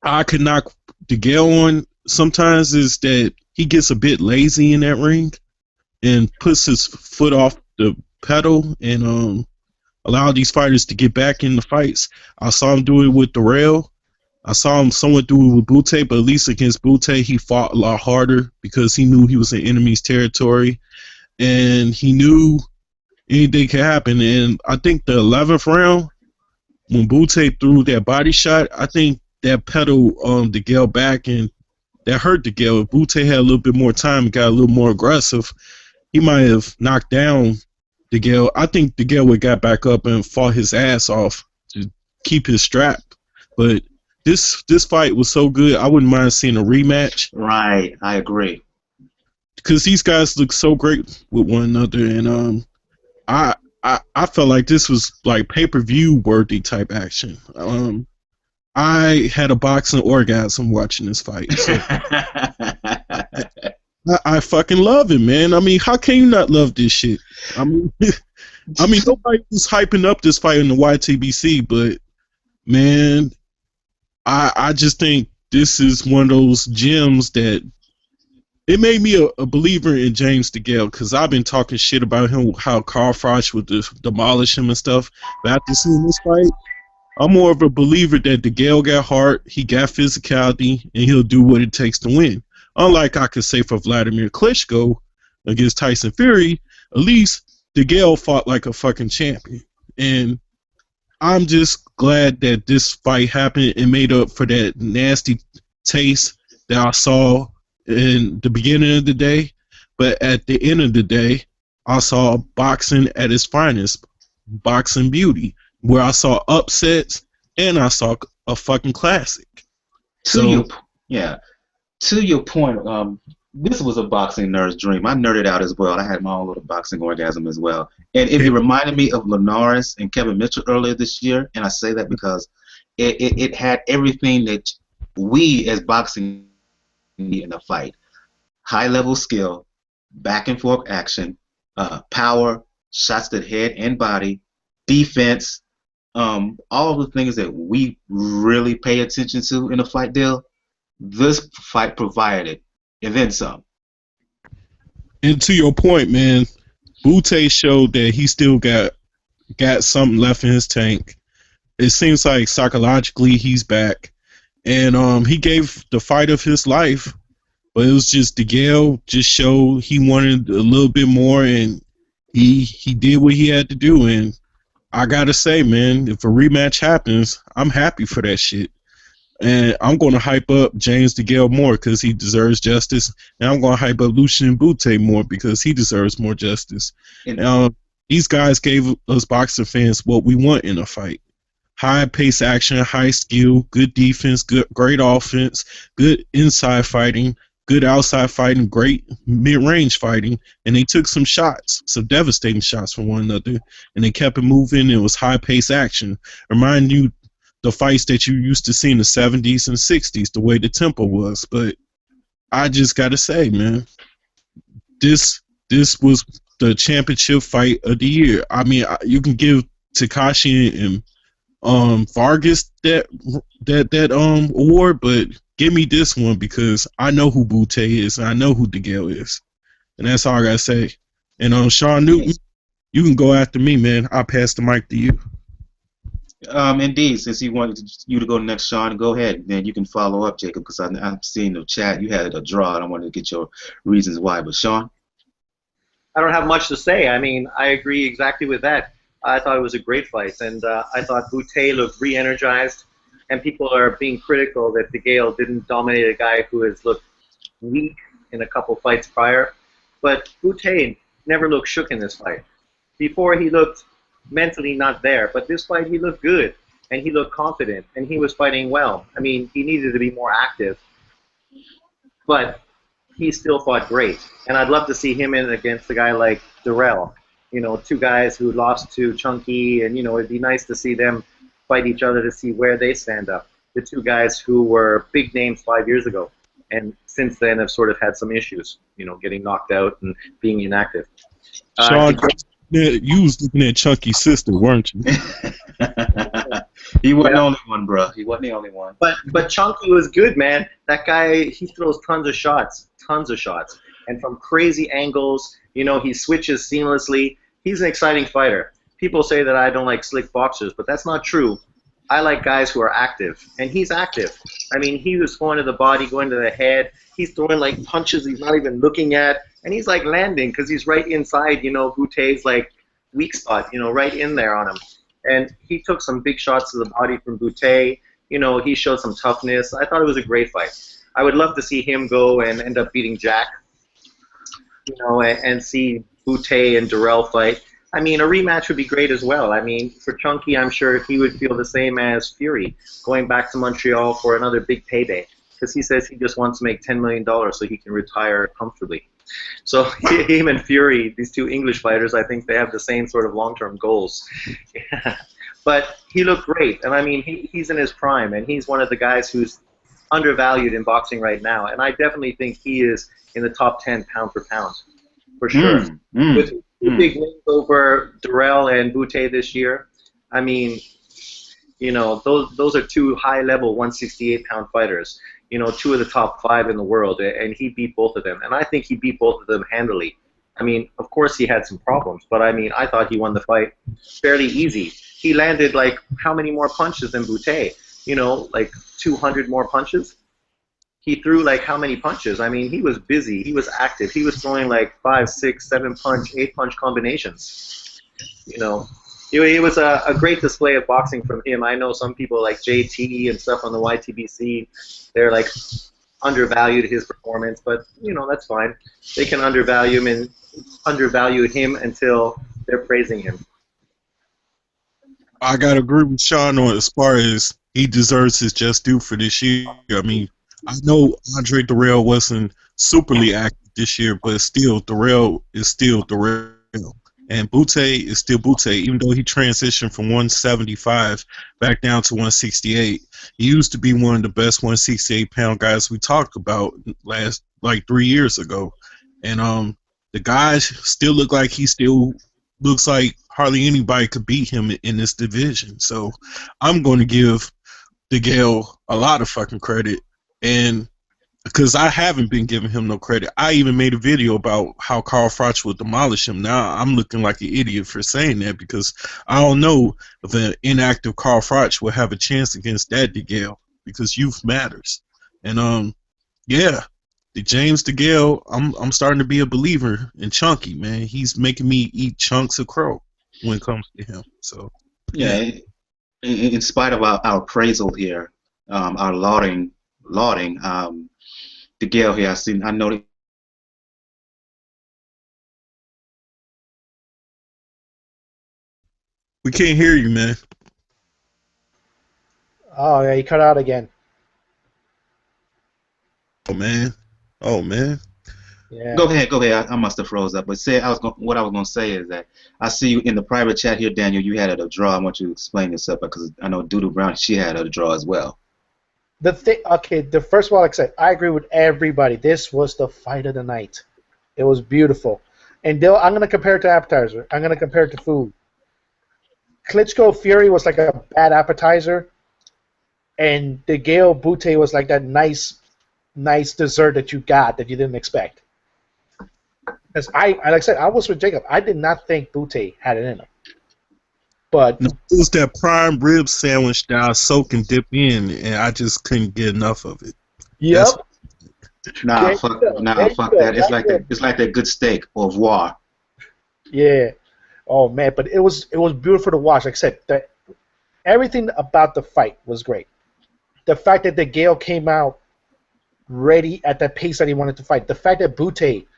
I could knock DeGale on sometimes is that he gets a bit lazy in that ring and puts his foot off the pedal and allow these fighters to get back in the fights. I saw him do it with Errol. I saw him somewhat do it with Bute, but at least against Bute, he fought a lot harder because he knew he was in enemy's territory, and he knew anything could happen. And I think the 11th round, when Bute threw that body shot, I think that pedal DeGale back, and that hurt DeGale. If Bute had a little bit more time and got a little more aggressive, he might have knocked down DeGale. I think DeGale would got back up and fought his ass off to keep his strap. But this fight was so good, I wouldn't mind seeing a rematch. Right, I agree. because these guys look so great with one another, and I felt like this was like pay-per-view worthy type action. I had a boxing orgasm watching this fight. So I fucking love it, man. I mean, how can you not love this shit? I mean, nobody was hyping up this fight in the YTBC, but man, I just think this is one of those gems that it made me a believer in James DeGale, because I've been talking shit about him, how Carl Froch would demolish him and stuff. But after seeing this fight, I'm more of a believer that DeGale got heart, he got physicality, and he'll do what it takes to win. Unlike I could say for Wladimir Klitschko against Tyson Fury, at least DeGale fought like a fucking champion. And I'm just glad that this fight happened and made up for that nasty taste that I saw in the beginning of the day. But at the end of the day, I saw boxing at its finest, boxing beauty, where I saw upsets and I saw a fucking classic. To your point, this was a boxing nerd's dream. I nerded out as well. I had my own little boxing orgasm as well. And it reminded me of Linares and Kevin Mitchell earlier this year, and I say that because it had everything that we as boxing need in a fight. High-level skill, back-and-forth action, power, shots to the head and body, defense, all the things that we really pay attention to in a fight deal. This fight provided it, and then some. And to your point, man, Bute showed that he still got something left in his tank. It seems like psychologically he's back, and he gave the fight of his life. But it was just DeGale just showed he wanted a little bit more, and he did what he had to do. And I gotta say, man, if a rematch happens, I'm happy for that shit. And I'm going to hype up James DeGale more because he deserves justice. And I'm going to hype up Lucian Bute more because he deserves more justice. These guys gave us boxing fans what we want in a fight. High-paced action, high skill, good defense, great offense, good inside fighting, good outside fighting, great mid-range fighting. And they took some shots, some devastating shots from one another. And they kept it moving. It was high-paced action. Remind you the fights that you used to see in the 70s and 60s, the way the tempo was. But I just got to say, man, this was the championship fight of the year. I mean, you can give Takashi and Vargas that award, but give me this one because I know who Bute is and I know who DeGale is. And that's all I got to say. And Sean Newton, you can go after me, man. I'll pass the mic to you. Indeed, since he wanted you to go next, Sean, go ahead. Then you can follow up, Jacob, because I'm seeing the chat. You had a draw, and I wanted to get your reasons why. But Sean? I don't have much to say. I mean, I agree exactly with that. I thought it was a great fight, and I thought Bute looked re-energized, and people are being critical that DeGale didn't dominate a guy who has looked weak in a couple fights prior. But Bute never looked shook in this fight. Before, he looked mentally not there, but this fight he looked good and he looked confident and he was fighting well. I mean, he needed to be more active, but he still fought great. And I'd love to see him in against a guy like Errol, you know, two guys who lost to Chunky, and you know, it'd be nice to see them fight each other to see where they stand up. The two guys who were big names 5 years ago and since then have sort of had some issues, you know, getting knocked out and being inactive. Sean, you was looking at Chunky's sister, weren't you? He wasn't the only one, bro. He wasn't the only one. But Chunky was good, man. That guy, he throws tons of shots, and from crazy angles. You know, he switches seamlessly. He's an exciting fighter. People say that I don't like slick boxers, but that's not true. I like guys who are active, and he's active. I mean, he was going to the body, going to the head. He's throwing like punches he's not even looking at. And he's like landing because he's right inside, you know, Bute's like weak spot, you know, right in there on him. And he took some big shots to the body from Bute. You know, he showed some toughness. I thought it was a great fight. I would love to see him go and end up beating Jack, you know, and see Bute and Errol fight. I mean, a rematch would be great as well. I mean, for Chunky, I'm sure he would feel the same as Fury, going back to Montreal for another big payday. Because he says he just wants to make $10 million so he can retire comfortably. So him and Fury, these two English fighters, I think they have the same sort of long-term goals. But he looked great, and I mean, he's in his prime, and he's one of the guys who's undervalued in boxing right now, and I definitely think he is in the top 10 pound for pound, for sure. With big wins over DeGale and Bute this year, I mean, you know, those are two high-level 168-pound fighters. You know, two of the top 5 in the world, and he beat both of them. And I think he beat both of them handily. I mean, of course he had some problems, but I mean, I thought he won the fight fairly easy. He landed like how many more punches than Bute? You know, like 200 more punches. He threw like how many punches? I mean, he was busy. He was active. He was throwing like 5, 6, 7 punch, 8 punch combinations. You know. It was a great display of boxing from him. I know some people like JT and stuff on the YTBC, they're like undervalued his performance, but you know, that's fine. They can undervalue him until they're praising him. I gotta agree with Sean on as far as he deserves his just due for this year. I mean, I know Andre DeGale wasn't superly active this year, but still, DeGale is still DeGale. And Bute is still Bute, even though he transitioned from 175 back down to 168. He used to be one of the best 168-pound guys we talked about last, like 3 years ago. And the guys still look like he still looks like hardly anybody could beat him in this division. So I'm going to give DeGale a lot of fucking credit. And because I haven't been giving him no credit. I even made a video about how Carl Froch will demolish him. Now I'm looking like an idiot for saying that because I don't know if an inactive Carl Froch will have a chance against that DeGale because youth matters. And yeah, the James DeGale, I'm starting to be a believer in Chunky, man. He's making me eat chunks of crow when it comes to him. So yeah, in spite of our appraisal here, our lauding. DeGale here, I know that we can't hear you, man. Oh yeah, he cut out again. Oh man. Yeah. Go ahead. I must have froze up. But what I was going to say is that I see you in the private chat here, Daniel. You had it a draw. I want you to explain yourself because I know Doodoo Brown, she had it a draw as well. The first one, like I said, I agree with everybody. This was the fight of the night. It was beautiful. And I'm going to compare it to appetizer. I'm going to compare it to food. Klitschko Fury was like a bad appetizer, and DeGale Bute was like that nice dessert that you got that you didn't expect. Because like I said, I was with Jacob. I did not think Bute had it in him. But no, it was that prime rib sandwich that I soak and dip in, and I just couldn't get enough of it. Yep. Nah, fuck that. It's like that good steak, au revoir. Yeah. Oh man, but it was beautiful to watch. Like I said, everything about the fight was great. The fact that DeGale came out ready at the pace that he wanted to fight. The fact that Bute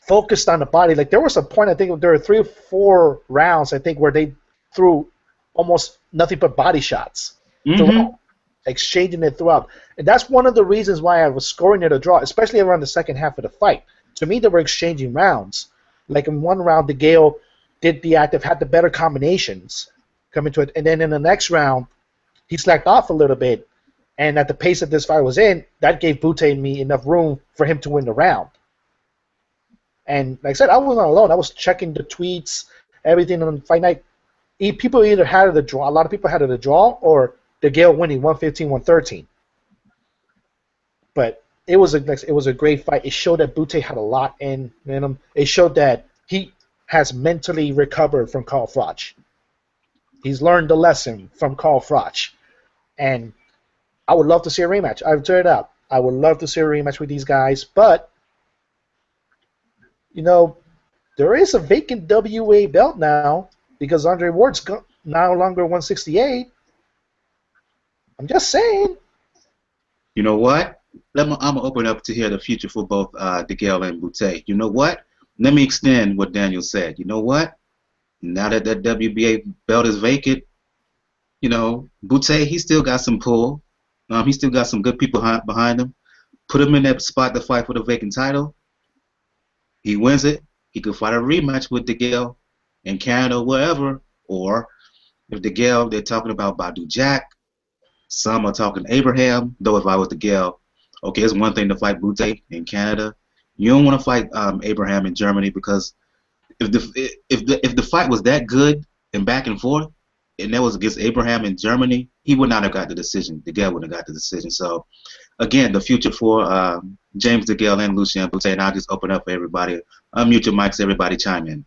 focused on the body. Like there was a point, I think there were 3 or 4 rounds, I think, where they threw almost nothing but body shots, exchanging it throughout. And that's one of the reasons why I was scoring it a draw, especially around the second half of the fight. To me, they were exchanging rounds. Like in one round, DeGale did the active, had the better combinations coming to it, and then in the next round, he slacked off a little bit. And at the pace that this fight was in, that gave Bute and me enough room for him to win the round. And like I said, I wasn't alone. I was checking the tweets, everything on fight night. People either had it a draw. A lot of people had it a draw, or DeGale winning 115-113. But it was a great fight. It showed that Bute had a lot in him. It showed that he has mentally recovered from Carl Froch. He's learned the lesson from Carl Froch. And I would love to see a rematch. I've turned it out. I would love to see a rematch with these guys, but you know, there is a vacant WA belt now because Andre Ward's no longer 168. I'm just saying. You know what? I'm gonna open up to hear the future for both DeGale and Bute. You know what? Let me extend what Daniel said. You know what? Now that that WBA belt is vacant, you know, Bute, he still got some pull. He still got some good people behind him. Put him in that spot to fight for the vacant title. He wins it, he could fight a rematch with DeGale in Canada, wherever. Or if DeGale, they're talking about Badou Jack. Some are talking Abraham. Though if I was DeGale, okay, it's one thing to fight Bute in Canada. You don't want to fight Abraham in Germany, because if the fight was that good and back and forth, and that was against Abraham in Germany, he would not have got the decision. DeGale would have got the decision. So, again, the future for James DeGale and Lucian Bute, and I'll just open up for everybody. Unmute your mics, everybody chime in.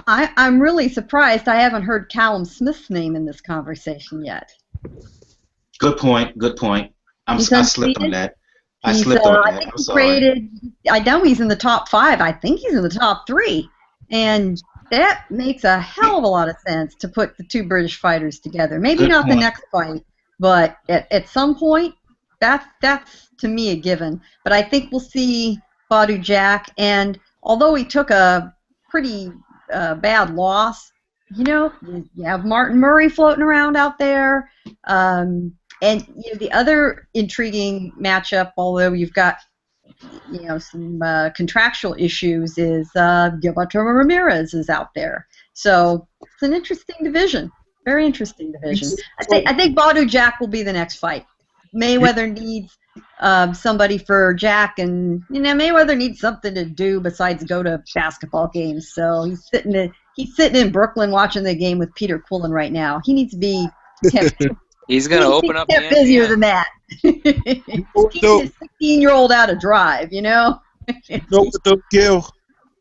I'm really surprised I haven't heard Callum Smith's name in this conversation yet. Good point. Good point. I slipped on that. I slipped on that. I think he's rated. I know he's in the top 5. I think he's in the top 3, and that makes a hell of a lot of sense to put the 2 British fighters together. Maybe Good not point. the next fight, but at some point, that's to me a given. But I think we'll see Badou Jack, and although he took a pretty bad loss, you have Martin Murray floating around out there, and the other intriguing matchup, although you've got some contractual issues, is Gilberto Ramirez is out there. So it's an interesting division, very interesting division. I think Badou Jack will be the next fight. Mayweather needs somebody for Jack, and Mayweather needs something to do besides go to basketball games. So he's sitting in Brooklyn watching the game with Peter Quillin right now. He needs to be kept. He's going to open up the busier than that. Keep his 16-year-old out of drive, No, Gil,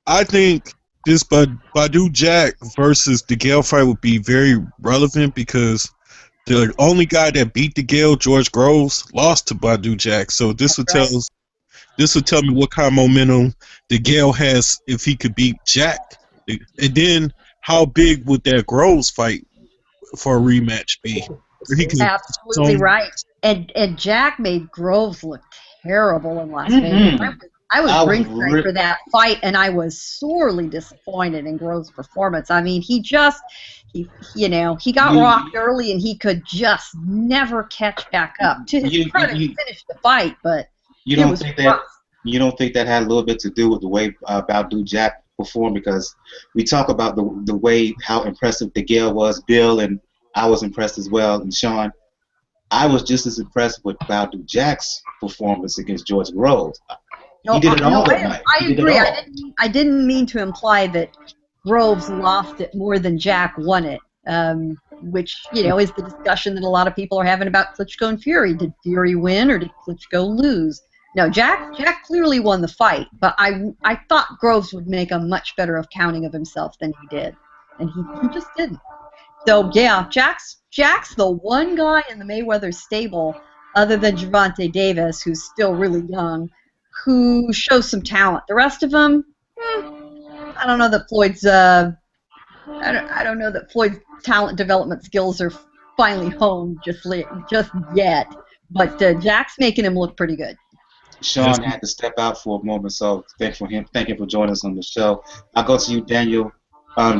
I think this Badou Jack versus DeGale fight would be very relevant, because the only guy that beat DeGale, George Groves, lost to Badou Jack. So this would tell me what kind of momentum DeGale has if he could beat Jack. And then how big would that Groves fight for a rematch be? Absolutely right. And Jack made Groves look terrible in Las Vegas. I was ringside for that fight, and I was sorely disappointed in Groves' performance. I mean, he got rocked early, and he could just never catch back up. To his credit, he finished the fight, but you don't think that had a little bit to do with the way Badou Jack performed? Because we talk about the way how impressive DeGale was, Bill, and I was impressed as well, and Sean. I was just as impressed with Badou Jack's performance against George Groves. He did it all that night. I agree. I didn't mean to imply that Groves lost it more than Jack won it, which is the discussion that a lot of people are having about Klitschko and Fury. Did Fury win or did Klitschko lose? No, Jack clearly won the fight, but I thought Groves would make a much better accounting of himself than he did, and he just didn't. So yeah, Jack's the one guy in the Mayweather stable, other than Gervonta Davis, who's still really young, who shows some talent. The rest of them, I don't know that Floyd's I don't know that Floyd's talent development skills are finally honed just yet. But Jack's making him look pretty good. Sean had to step out for a moment, so thank you for joining us on the show. I'll go to you, Daniel.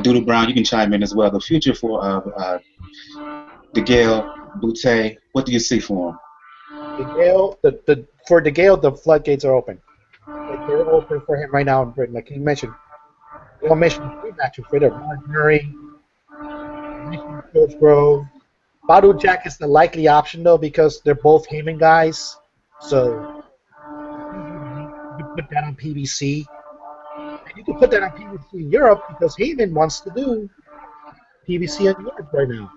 Doodle Brown, you can chime in as well. The future for DeGale, Bute, what do you see for him? For DeGale, the floodgates are open. They're open for him right now in Britain. Like you mentioned, we all mentioned three matches for him. Mark Murray, George Grove. Badou Jack is the likely option, though, because they're both Heyman guys. So you can put that on PBC. And you can put that on PBC in Europe because Heyman wants to do PBC in Europe right now.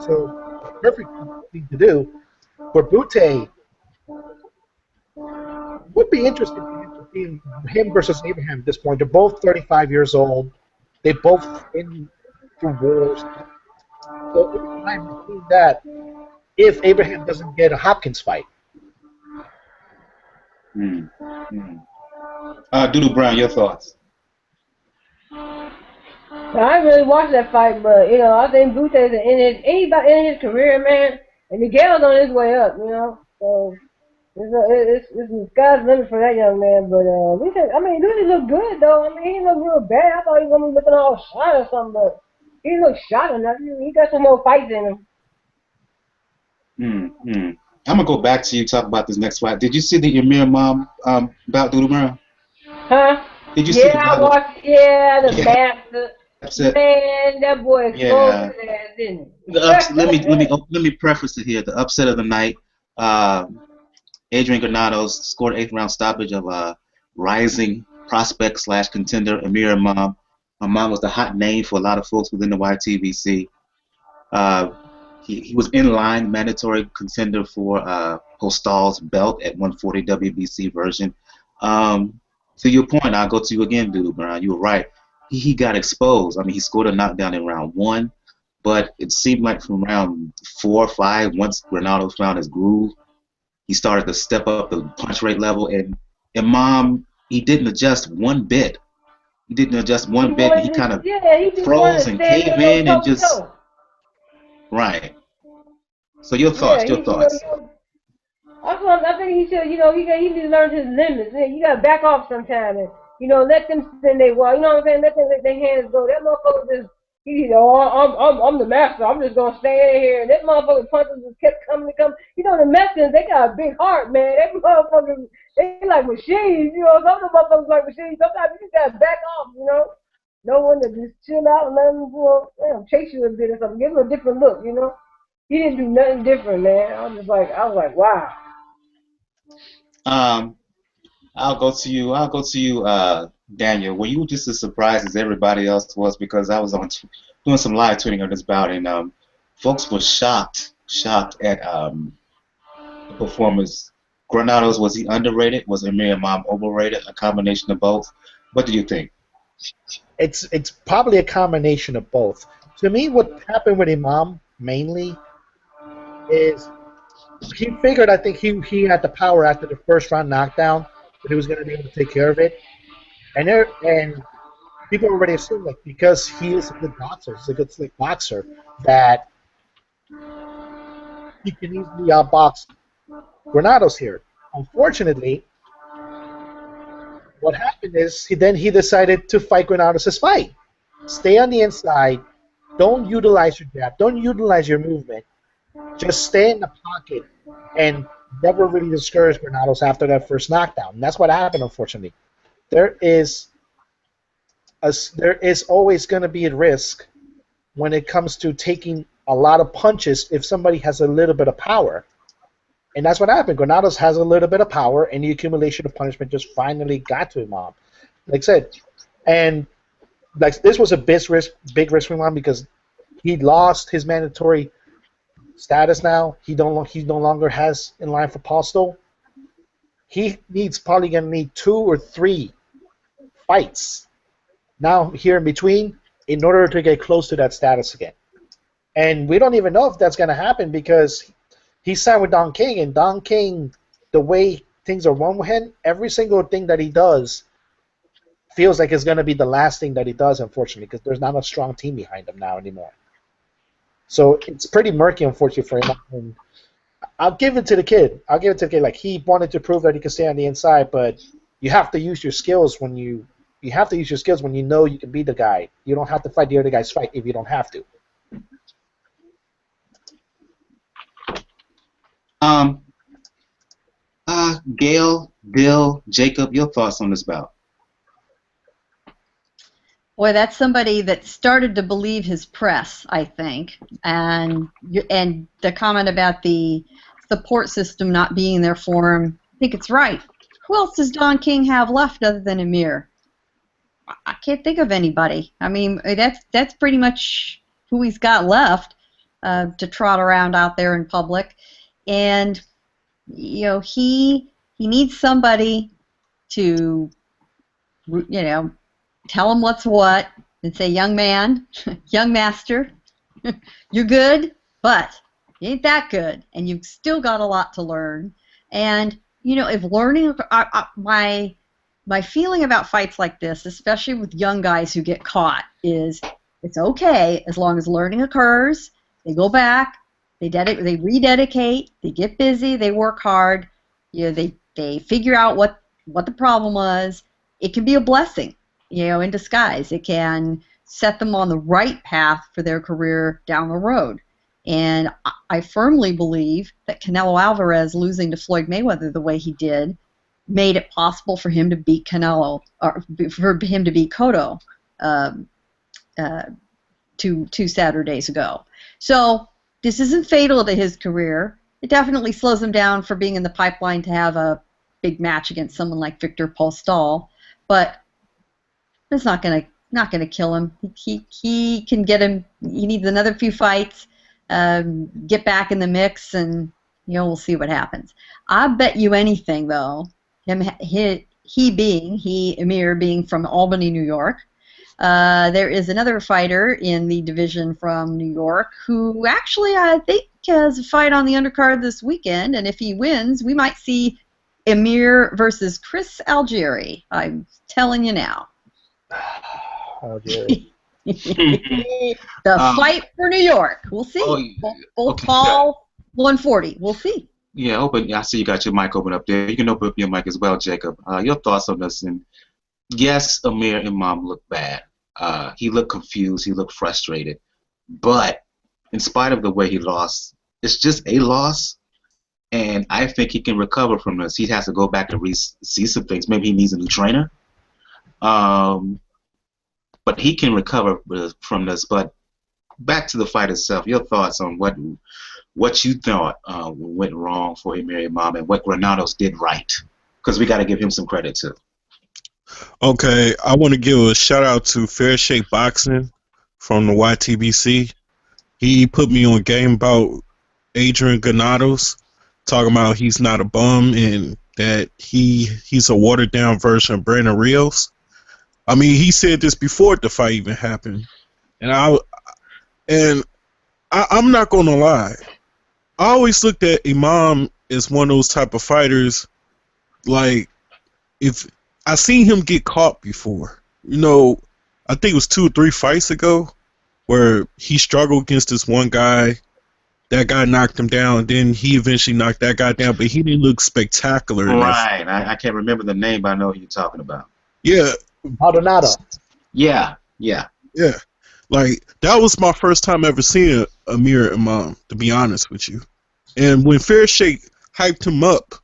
So perfect thing to do. For Bute, would be interesting to see him versus Abraham at this point. They're both 35 years old. They both been through wars. So every time we see that, if Abraham doesn't get a Hopkins fight. Doodle Brown, your thoughts? I really watched that fight, but I think Bute is in his career, man, and DeGale's on his way up, So it's the sky's limit for that young man. But Lucy looked good though. I mean, he looked real bad. I thought he was gonna be looking all shot or something, but he looked shot enough. He got some more fights in him. I'm gonna go back to you talk about this next fight. Did you see the Amir Imam bout, Doodle Brown? Huh? Did you see the Yeah, I battle? watched. Yeah, the Yeah, master. that's it. Man, that boy exposed Yeah. his ass, didn't he? Let me preface it here. The upset of the night. Uh, Adrian Granados scored eighth round stoppage of rising prospect slash contender Amir Imam. Imam was the hot name for a lot of folks within the YTBC. Uh, he was in line, mandatory contender for Postal's belt at 140 WBC version. To your point, I'll go to you again, dude, Brian. You were right. He got exposed. I mean, he scored a knockdown in round 1, but it seemed like from round 4 or 5, once Granados found his groove, he started to step up the punch rate level. And Imam, he didn't adjust one bit. He didn't adjust one bit. And he kind of he just wanted froze to and stand caved there in toe and to just toe. right. So your Yeah, thoughts, your thoughts. I think he should, he need to learn his limits. You gotta back off sometime and, let them spin their wall. You know what I'm saying? Let them let their hands go. That motherfucker just, I'm the master. I'm just gonna stand here. And that motherfucker punches just kept coming and coming. The Mexicans, they got a big heart, man. That motherfucker, they like machines. Some of the motherfuckers like machines. Sometimes you just gotta back off. Know when to just chill out and let them, chase you a bit or something. Give them a different look. He didn't do nothing different, man. I was like, wow. I'll go to you, Daniel. Were you just as surprised as everybody else was? Because I was doing some live tweeting of this bout, and folks were shocked at the performance. Granados, was he underrated? Was Amir Imam overrated? A combination of both. What do you think? It's probably a combination of both. To me, what happened with Imam mainly is he figured, I think he had the power after the first round knockdown that he was going to be able to take care of it. And people already assumed, like, because he is a good boxer, he's a good slick boxer, that he can easily outbox Granados here. Unfortunately, what happened is he decided to fight Granados' fight. Stay on the inside. Don't utilize your jab. Don't utilize your movement. Just stay in the pocket and never really discourage Granados after that first knockdown. And that's what happened, unfortunately. There is always going to be a risk when it comes to taking a lot of punches if somebody has a little bit of power. And that's what happened. Granados has a little bit of power, and the accumulation of punishment just finally got to Imam. Like I said, and like this was a big risk for Imam because he lost his mandatory status now. He no longer has in line for Postal. He probably going to need 2 or 3 fights now here in between in order to get close to that status again. And we don't even know if that's going to happen because he signed with Don King, and Don King, the way things are run with him, every single thing that he does feels like it's going to be the last thing that he does, unfortunately, because there's not a strong team behind him now anymore. So it's pretty murky, unfortunately, for him. And I'll give it to the kid. Like, he wanted to prove that he could stay on the inside, but you have to use your skills when you know you can be the guy. You don't have to fight the other guy's fight if you don't have to. Gail, Bill, Jacob, your thoughts on this bout? Boy, that's somebody that started to believe his press, I think, and the comment about the support system not being there for him, I think it's right. Who else does Don King have left other than Amir? I can't think of anybody. I mean, that's pretty much who he's got left to trot around out there in public, and he needs somebody to tell him what's what and say, young man, young master, you're good, but you ain't that good, and you've still got a lot to learn. And if learning, my feeling about fights like this, especially with young guys who get caught, is it's okay as long as learning occurs. They go back, they rededicate, they get busy, they work hard. They figure out what the problem was. It can be a blessing, in disguise. It can set them on the right path for their career down the road. And I firmly believe that Canelo Alvarez losing to Floyd Mayweather the way he did made it possible for him to beat Canelo, or for him to beat Cotto 2 Saturdays ago. So this isn't fatal to his career. It definitely slows him down for being in the pipeline to have a big match against someone like Victor Postol, but it's not gonna kill him. He can get him. He needs another few fights, get back in the mix, and we'll see what happens. I bet you anything though, Amir being from Albany, New York. There is another fighter in the division from New York who actually I think has a fight on the undercard this weekend, and if he wins, we might see Amir versus Chris Algieri. I'm telling you now. Algieri. The fight for New York. We'll see. Both tall, 140. We'll see. Yeah, I see you got your mic open up there. You can open up your mic as well, Jacob. Your thoughts on this? And yes, Amir Imam looked bad. He looked confused. He looked frustrated. But in spite of the way he lost, it's just a loss. And I think he can recover from this. He has to go back and see some things. Maybe he needs a new trainer. But he can recover from this. But back to the fight itself, your thoughts on what you thought went wrong for Amir Imam and what Granados did right. Because we got to give him some credit, too. Okay, I want to give a shout-out to Fair Shake Boxing from the YTBC. He put me on game about Adrian Granados, talking about he's not a bum and that he's a watered-down version of Brandon Rios. I mean, he said this before the fight even happened. And I'm not going to lie. I always looked at Imam as one of those type of fighters, like, if I seen him get caught before. I think it was 2 or 3 fights ago where he struggled against this one guy. That guy knocked him down, and then he eventually knocked that guy down, but he didn't look spectacular. Right. I can't remember the name, but I know who you're talking about. Yeah. Maldonado. Yeah. Like, that was my first time ever seeing Amir Imam, to be honest with you. And when Fair Shake hyped him up,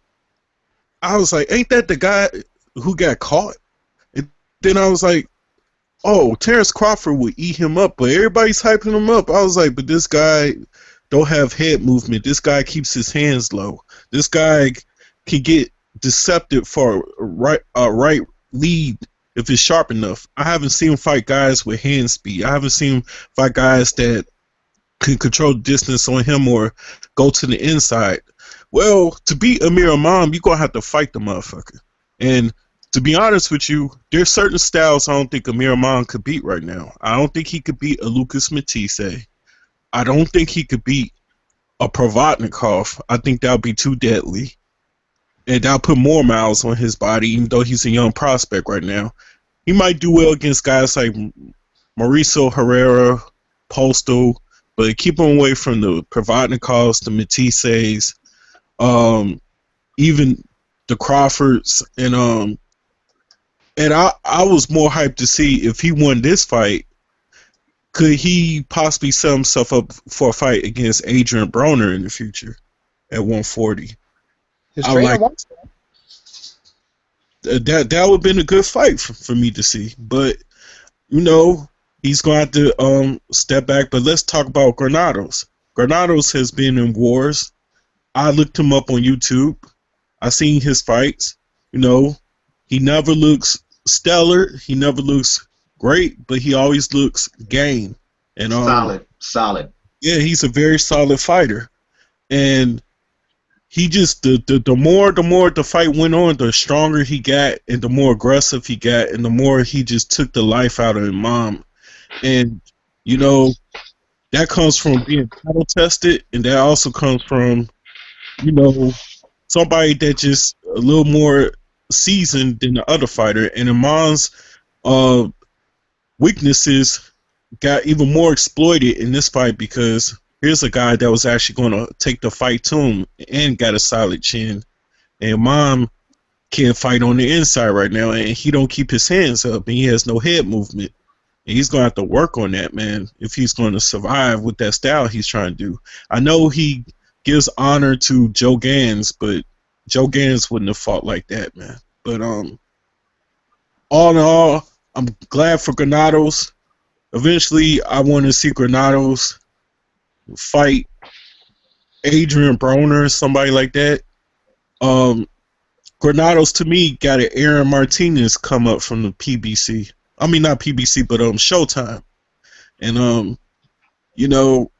I was like, ain't that the guy who got caught? And then I was like, oh, Terrence Crawford would eat him up, but everybody's hyping him up. I was like, but this guy don't have head movement. This guy keeps his hands low. This guy can get deceptive for a right lead if it's sharp enough. I haven't seen him fight guys with hand speed. I haven't seen him fight guys that can control the distance on him or go to the inside. Well, to beat Amir Imam, you're going to have to fight the motherfucker. And to be honest with you, there's certain styles I don't think Amir Imam could beat right now. I don't think he could beat a Lucas Matisse. I don't think he could beat a Provodnikov. I think that would be too deadly. And that'll put more miles on his body, even though he's a young prospect right now. He might do well against guys like Mauricio Herrera, Postal, but keep him away from the Provodnikovs, the Matisses, even the Crawfords. And I was more hyped to see if he won this fight, could he possibly set himself up for a fight against Adrian Broner in the future at 140? His trainer wants that would have been a good fight for me to see. But, he's going to have to step back. But let's talk about Granados. Granados has been in wars. I looked him up on YouTube. I seen his fights. He never looks stellar. He never looks great, but he always looks game. And solid. Yeah, he's a very solid fighter. And he just the more the fight went on, the stronger he got, and the more aggressive he got, and the more he just took the life out of Imam. And that comes from being battle tested, and that also comes from somebody that just a little more seasoned than the other fighter. And Imam's weaknesses got even more exploited in this fight because here's a guy that was actually going to take the fight to him and got a solid chin. And Imam can't fight on the inside right now, and he don't keep his hands up, and he has no head movement. And he's going to have to work on that, man, if he's going to survive with that style he's trying to do. I know he gives honor to Joe Gans, but Joe Gans wouldn't have fought like that, man. But all in all, I'm glad for Granados. Eventually, I want to see Granados fight Adrian Broner, somebody like that. Granados, to me, got an Aaron Martinez come up from the PBC. I mean, not PBC, but Showtime. And, you know,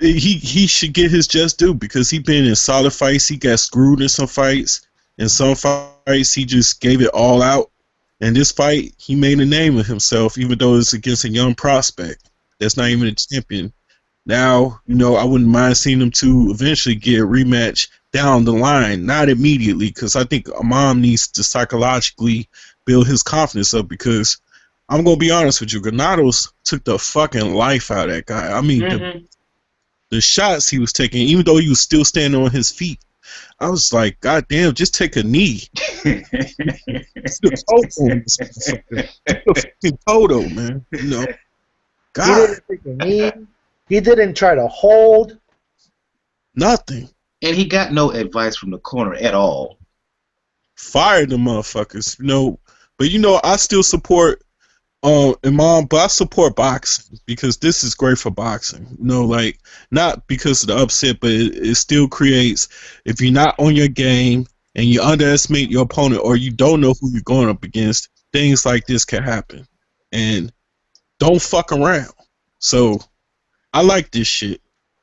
he should get his just due because he been in solid fights. He got screwed in some fights. In some fights, he just gave it all out. And this fight, he made a name of himself, even though it's against a young prospect that's not even a champion. Now, you know, I wouldn't mind seeing him to eventually get a rematch down the line, not immediately, because I think Imam needs to psychologically build his confidence up because I'm going to be honest with you, Granados took the fucking life out of that guy. I mean, the shots he was taking, even though he was still standing on his feet, I was like, God damn, just take a knee. Toto, man. You know, God. He didn't take a knee. He didn't try to hold. Nothing. And he got no advice from the corner at all. Fired the motherfuckers, you know. But you know, I still support Imam, but I support boxing because this is great for boxing. You know, like not because of the upset, but it still creates. If you're not on your game and you underestimate your opponent or you don't know who you're going up against, things like this can happen. And don't fuck around. So I like this shit,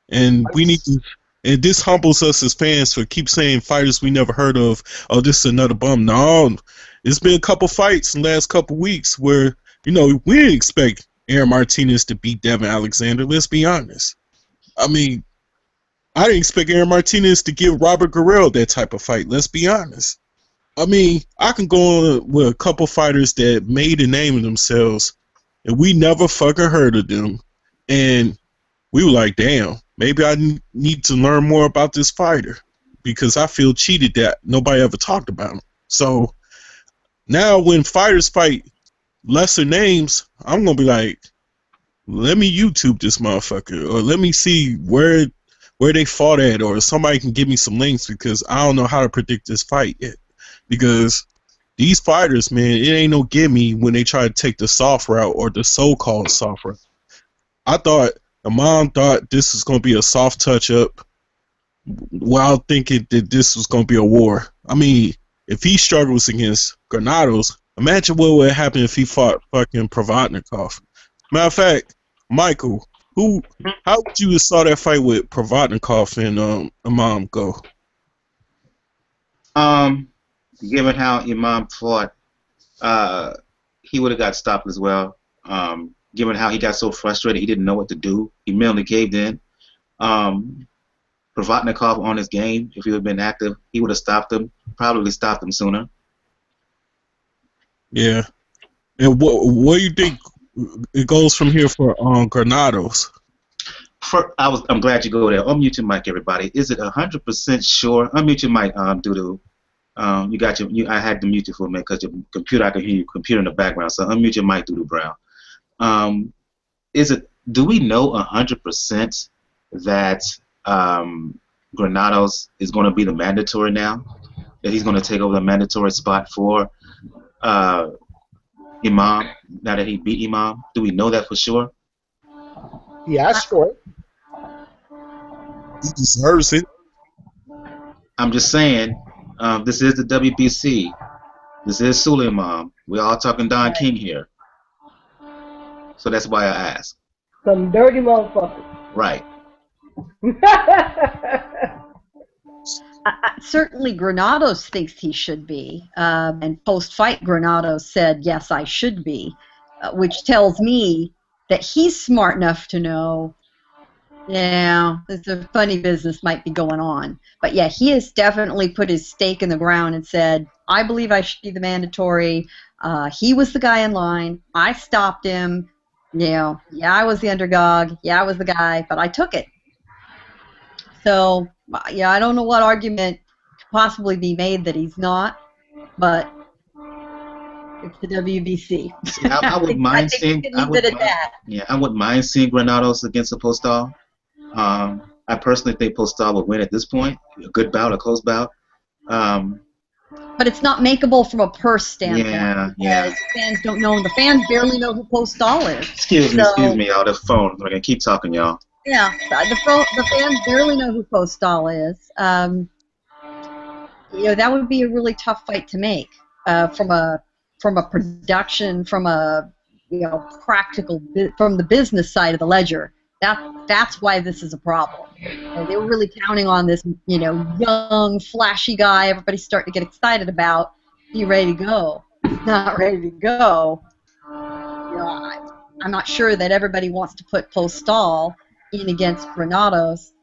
and we need to. And this humbles us as fans for keep saying fighters we never heard of. Oh, this is another bum. No, it's been a couple fights in the last couple weeks where, you know, we didn't expect Aaron Martinez to beat Devin Alexander. Let's be honest. I mean, I didn't expect Aaron Martinez to give Robert Guerrero that type of fight. Let's be honest. I mean, I can go on with a couple fighters that made a name of themselves, and we never fucking heard of them. And we were like, damn, maybe I need to learn more about this fighter because I feel cheated that nobody ever talked about him. So now when fighters fight lesser names, I'm going to be like, let me YouTube this motherfucker or let me see where they fought at or somebody can give me some links because I don't know how to predict this fight yet. Because these fighters, man, it ain't no gimme when they try to take the soft route or the so-called soft route. I thought Imam thought this was going to be a soft touch-up while thinking that this was going to be a war. I mean, if he struggles against Granados, imagine what would happen if he fought fucking Provodnikov. Matter of fact, Michael, how would you have saw that fight with Provodnikov and Imam go? Given how Imam fought, he would have got stopped as well. Given how he got so frustrated, he didn't know what to do. He mentally caved in. Provodnikov on his game, if he would have been active, he would have stopped him, probably stopped him sooner. Yeah. And what do you think it goes from here for Granados? I'm glad you go there. Unmute your mic, everybody. Is it 100% sure? Unmute your mic, Doodoo. You got I had to mute you for a minute because your computer, I can hear your computer in the background. So unmute your mic, Doodoo Brown. Do we know 100% that Granados is going to be the mandatory now? That he's going to take over the mandatory spot for Imam now that he beat Imam? Do we know that for sure? Yeah, sure. He deserves it. I'm just saying, this is the WBC. This is Suleiman. We're all talking Don King here. So that's why I asked. Some dirty motherfuckers. Right. Certainly Granados thinks he should be, and post-fight Granados said, yes, I should be, which tells me that he's smart enough to know, yeah, there's a funny business might be going on. But yeah, he has definitely put his stake in the ground and said, I believe I should be the mandatory. He was the guy in line. I stopped him. Yeah, I was the underdog. Yeah, I was the guy, but I took it. So, yeah, I don't know what argument could possibly be made that he's not, but it's the WBC. I wouldn't mind seeing. I wouldn't mind seeing Granados against a Postal. I personally think Postal would win at this point. A good bout, a close bout. But it's not makeable from a purse standpoint. Yeah. Because fans don't know, and the fans barely know who Postal is. Excuse me, y'all. The phone. We're gonna keep talking, y'all. Yeah, the fans barely know who Postal is. That would be a really tough fight to make from a production, from a practical, from the business side of the ledger. That's why this is a problem. They were really counting on this, young, flashy guy everybody's starting to get excited about. Be ready to go. He's not ready to go. I'm not sure that everybody wants to put Postal in against Granados.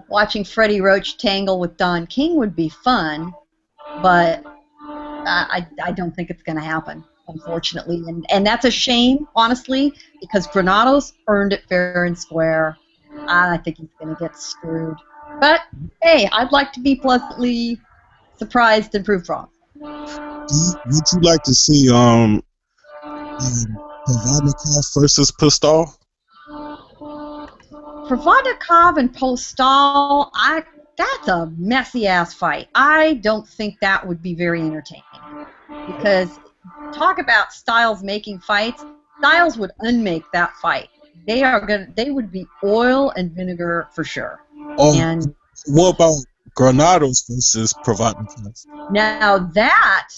Watching Freddie Roach tangle with Don King would be fun, but I don't think it's going to happen, unfortunately. And that's a shame, honestly, because Granados earned it fair and square. I think he's going to get screwed. But, hey, I'd like to be pleasantly surprised and proved wrong. Would you like to see Provodnikov versus Postal? Provodnikov and Postal, that's a messy-ass fight. I don't think that would be very entertaining. Because talk about Styles making fights, Styles would unmake that fight. They would be oil and vinegar for sure. And what about Granados versus Provodnikov? Now that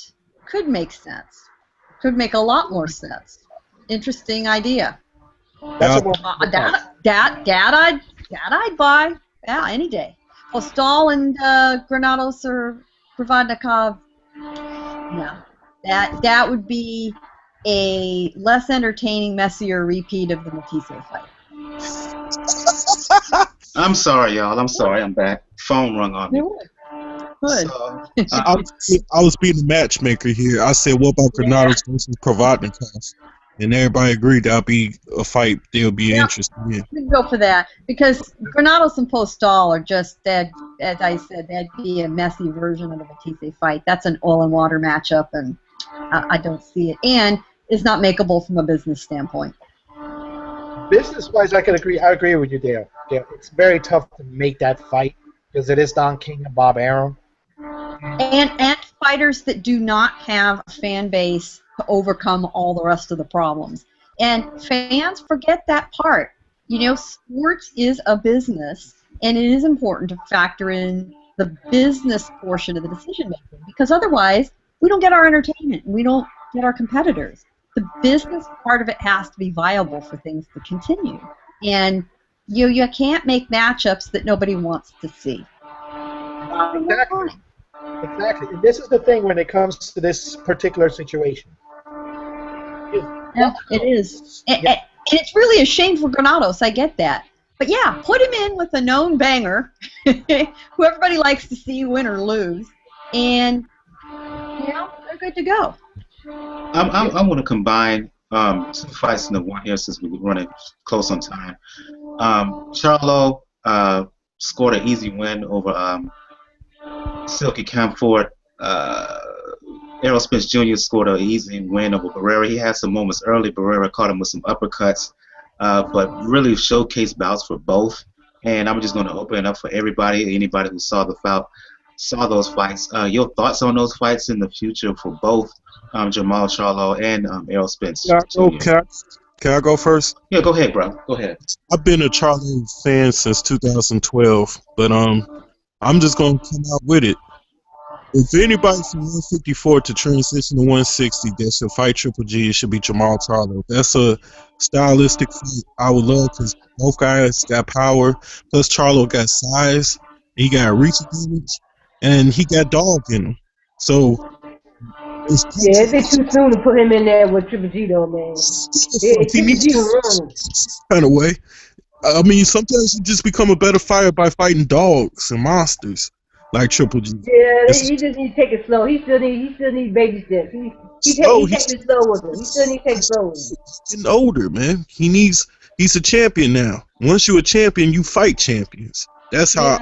could make sense. Could make a lot more sense. Interesting idea. That I'd buy. Yeah, any day. Postal and Granados or Provodnikov. No, that would be a less entertaining, messier repeat of the Matisse fight. I'm sorry, y'all. I'm sorry. I'm back. Phone rung on me. Good. So, I was being the matchmaker here. I said, what about Granados versus Provodnikov? And everybody agreed that'll be a fight they'll be interested in. We can go for that because Granados and Postal are just that. As I said, that'd be a messy version of the Matisse fight. That's an oil and water matchup, and I don't see it. And it's not makeable from a business standpoint. Business-wise, I agree with you, Dale. It's very tough to make that fight because it is Don King and Bob Arum. And fighters that do not have a fan base to overcome all the rest of the problems. And fans forget that part. Sports is a business, and it is important to factor in the business portion of the decision making because otherwise we don't get our entertainment and we don't get our competitors. The business part of it has to be viable for things to continue. And you can't make matchups that nobody wants to see. Exactly. And this is the thing when it comes to this particular situation. Yeah, it is. And it's really a shame for Granados, I get that. But yeah, put him in with a known banger, who everybody likes to see win or lose, and they're good to go. I want to combine two fights into one here since we're running close on time. Charlo scored an easy win over Silky Camfort. Errol Spence Jr. scored an easy win over Barrera. He had some moments early. Barrera caught him with some uppercuts, but really showcased bouts for both. And I'm just going to open it up for anybody who saw those fights. Your thoughts on those fights in the future for both Jermall Charlo and Errol Spence. Can I go first? Yeah, go ahead, bro. Go ahead. I've been a Charlo fan since 2012, but I'm just going to come out with it. If anybody from 154 to transition to 160 that should fight Triple G, it should be Jermall Charlo. That's a stylistic fight I would love because both guys got power, plus Charlo got size, he got reach advantage, and he got dog in him. So it'd be too soon to put him in there with Triple G, though, man. He needs kind of way. I mean, sometimes you just become a better fighter by fighting dogs and monsters like Triple G. Yeah, he just need to take it slow. He still need baby steps. He takes it slow with him. He still need to take it slow with him. He's getting older, man. He's a champion now. Once you're a champion, you fight champions. That's how.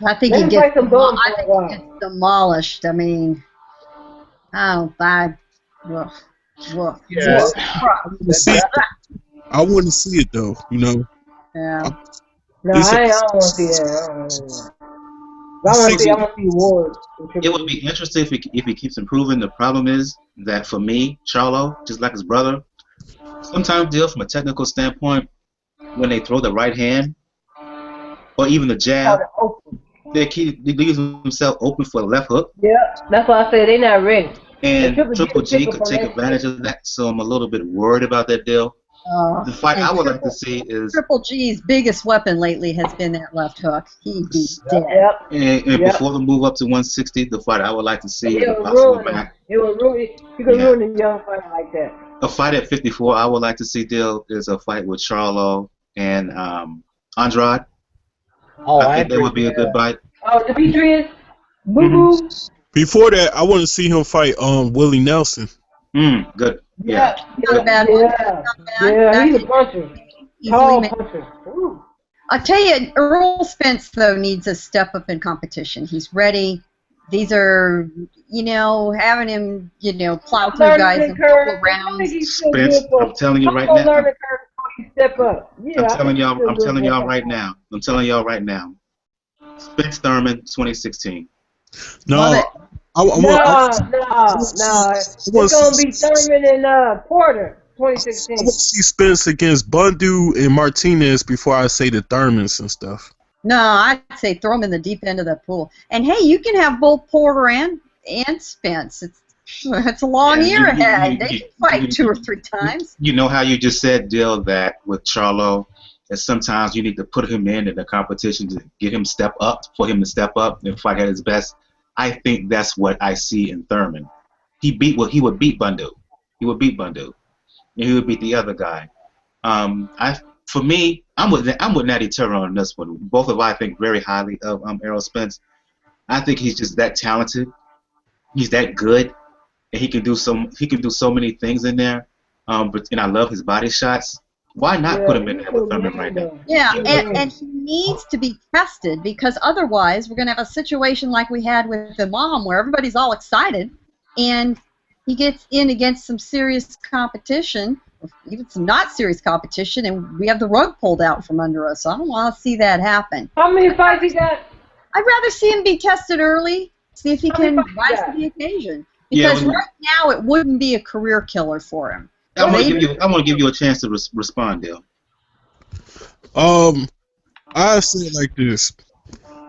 I think he gets demolished. I mean, I want to see it though, Yeah. No, I don't want to see that. But I want to see Ward. It would be interesting if he keeps improving. The problem is that for me, Charlo, just like his brother, sometimes deal from a technical standpoint when they throw the right hand or even the jab, they leave themselves open for the left hook. Yeah, that's why I said they're not ready. And Triple G could take advantage of that, so I'm a little bit worried about that deal. The fight I would like to see is Triple G's biggest weapon lately has been that left hook. He'd be dead. And before the move up to 160, the fight I would like to see is a possible match. It would ruin. You could ruin a young fighter like that. A fight at 54 I would like to see, deal, is a fight with Charlo and Andrade. Oh, I think that would be a good fight. Oh, Demetrius, Boo. Before that, I want to see him fight Willie Nelson. Good. Not a bad one. Yeah, he's a puncher. Tall puncher. I'll tell you, Errol Spence, though, needs a step up in competition. He's ready. These are, having him, plow through guys in a couple of rounds. Spence, I'm telling you right now. Step up. Yeah, I'm telling y'all right now. Spence Thurman, 2016. No. It's gonna be Thurman and Porter, 2016. I want to see Spence against Badou and Martinez before I say the Thurmans and stuff. No, I'd say throw him in the deep end of that pool. And hey, you can have both Porter and Spence. It's a long year ahead. They can fight 2 or 3 times. You know how you just said, Dill, that with Charlo, that sometimes you need to put him in the competition to get him for him to step up and fight at his best. I think that's what I see in Thurman. He would beat Badou. He would beat Badou, and he would beat the other guy. For me, I'm with Natty Turner on this one. Both of us, I think very highly of Errol Spence. I think he's just that talented. He's that good, and he can do so many things in there. And I love his body shots. Why not put him in there with Thurman right now? Yeah, and he needs to be tested, because otherwise we're going to have a situation like we had with Imam, where everybody's all excited, and he gets in against some serious competition, or even some not serious competition, and we have the rug pulled out from under us. So I don't want to see that happen. How many fights he got? I'd rather see him be tested early, see if he can rise to the occasion. Because right now it wouldn't be a career killer for him. I want to give you a chance to respond, Dale. I say it like this.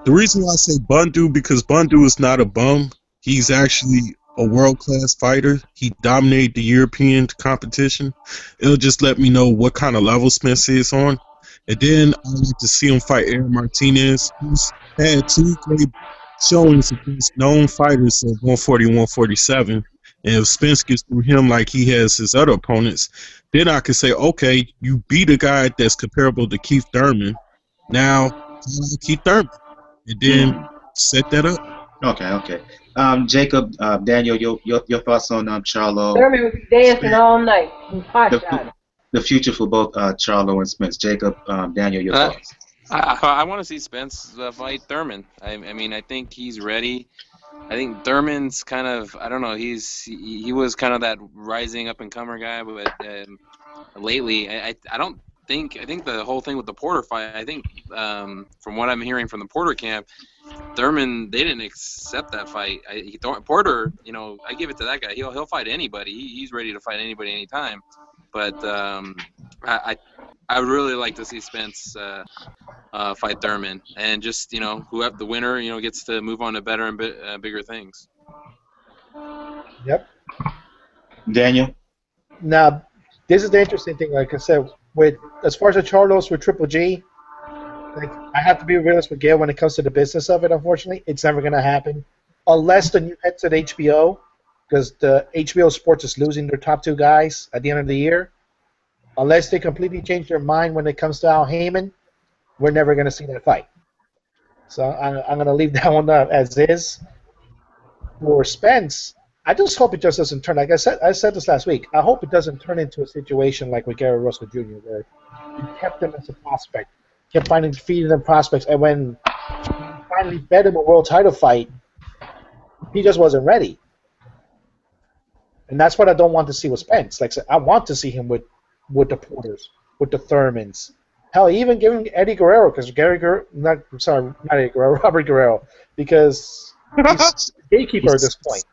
The reason why I say Badou, because Badou is not a bum. He's actually a world-class fighter. He dominated the European competition. It'll just let me know what kind of level Spence is on. And then I like to see him fight Errol Martinez, who's had 2 great showings against known fighters of 140, 147. And if Spence gets through him like he has his other opponents, then I could say, okay, you beat a guy that's comparable to Keith Thurman. Now, Keith Thurman. And then set that up. Okay. Jacob, Daniel, your thoughts on Charlo? Thurman would be dancing all night. The future for both Charlo and Spence. Jacob, Daniel, your thoughts? I want to see Spence fight Thurman. I mean, I think he's ready. I think Thurman's kind of, I don't know, he was kind of that rising up and comer guy, but lately I think the whole thing with the Porter fight, I think from what I'm hearing from the Porter camp, Thurman, they didn't accept that fight. Porter, I give it to that guy. He'll fight anybody. He's ready to fight anybody anytime. But I would really like to see Spence fight Thurman, and just whoever the winner gets to move on to better and bigger things. Yep. Daniel. Now, this is the interesting thing. Like I said, as far as the Charlos with Triple G, I have to be realistic with Gail when it comes to the business of it. Unfortunately, it's never going to happen unless the new heads at HBO, because the HBO Sports is losing their top 2 guys at the end of the year. Unless they completely change their mind when it comes to Al Heyman, we're never going to see that fight. So I'm going to leave that one as is. For Spence, I just hope it just doesn't turn. Like I said this last week, I hope it doesn't turn into a situation like with Gary Russell Jr., where you kept him as a prospect, kept feeding them prospects, and when you finally fed him a world title fight, he just wasn't ready. And that's what I don't want to see with Spence. Like I want to see him with the Porters, with the Thurmans, Hell, even giving Eddie Guerrero, because not Eddie Guerrero, Robert Guerrero, because he's the gatekeeper at this point.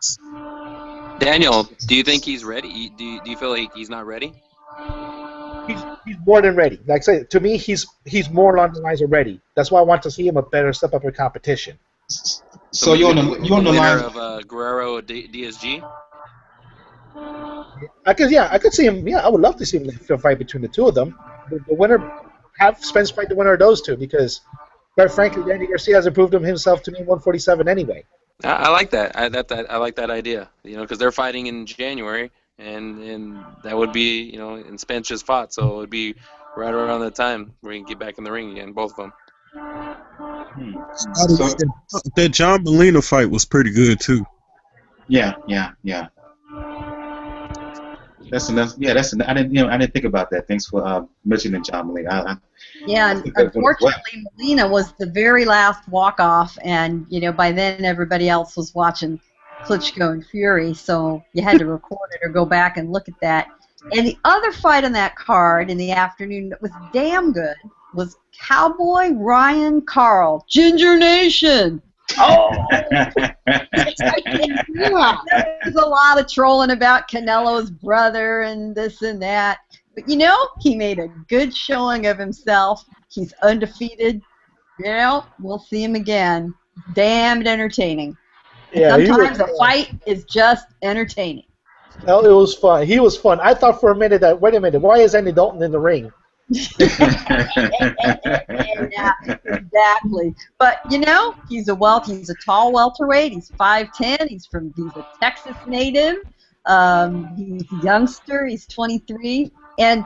Daniel, do you think he's ready? Do you feel like he's not ready? He's more than ready. Like I say, to me, he's more along the lines of ready. That's why I want to see him a better step up in competition. So you're on the line of Guerrero DSG. I could see him. Yeah, I would love to see him fight between the two of them. The winner, have Spence fight the winner of those two, because, quite frankly, Danny Garcia hasn't proved himself to me in 147 anyway. I like that. I like that idea. Because they're fighting in January, and that would be, and Spence just fought, so it would be right around that time where he can get back in the ring again, both of them. That John Molina fight was pretty good too. Yeah. That's enough. Yeah, I didn't think about that. Thanks for mentioning John Molina. And unfortunately, Molina was the very last walk-off, and by then everybody else was watching Klitschko and Fury, so you had to record it or go back and look at that. And the other fight on that card in the afternoon that was damn good was Cowboy Ryan Carl, Ginger Nation. Oh! There's a lot of trolling about Canelo's brother and this and that. But he made a good showing of himself. He's undefeated. We'll see him again. Damned entertaining. Yeah, sometimes a fight is just entertaining. Well, it was fun. He was fun. I thought for a minute that, wait a minute, why is Andy Dalton in the ring? Yeah, exactly. But he's a tall welterweight. He's 5'10". He's a Texas native. He's a youngster. He's 23, and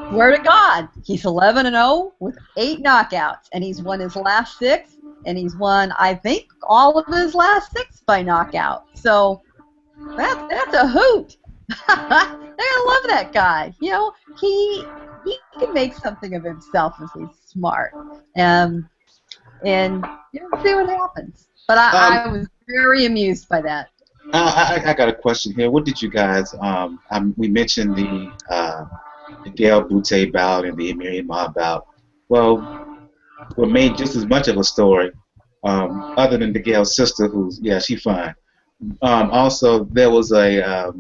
swear to God, he's 11-0 with 8 knockouts, and he's won his last 6, and he's won, I think, all of his last 6 by knockout. So that's a hoot. I love that guy. He can make something of himself if he's smart. And see what happens. But I was very amused by that. I got a question here. What did you guys? We mentioned the DeGale Bute bout and the Amir Imam bout. Well, what made just as much of a story, other than DeGale's sister, she fine. Also, there was a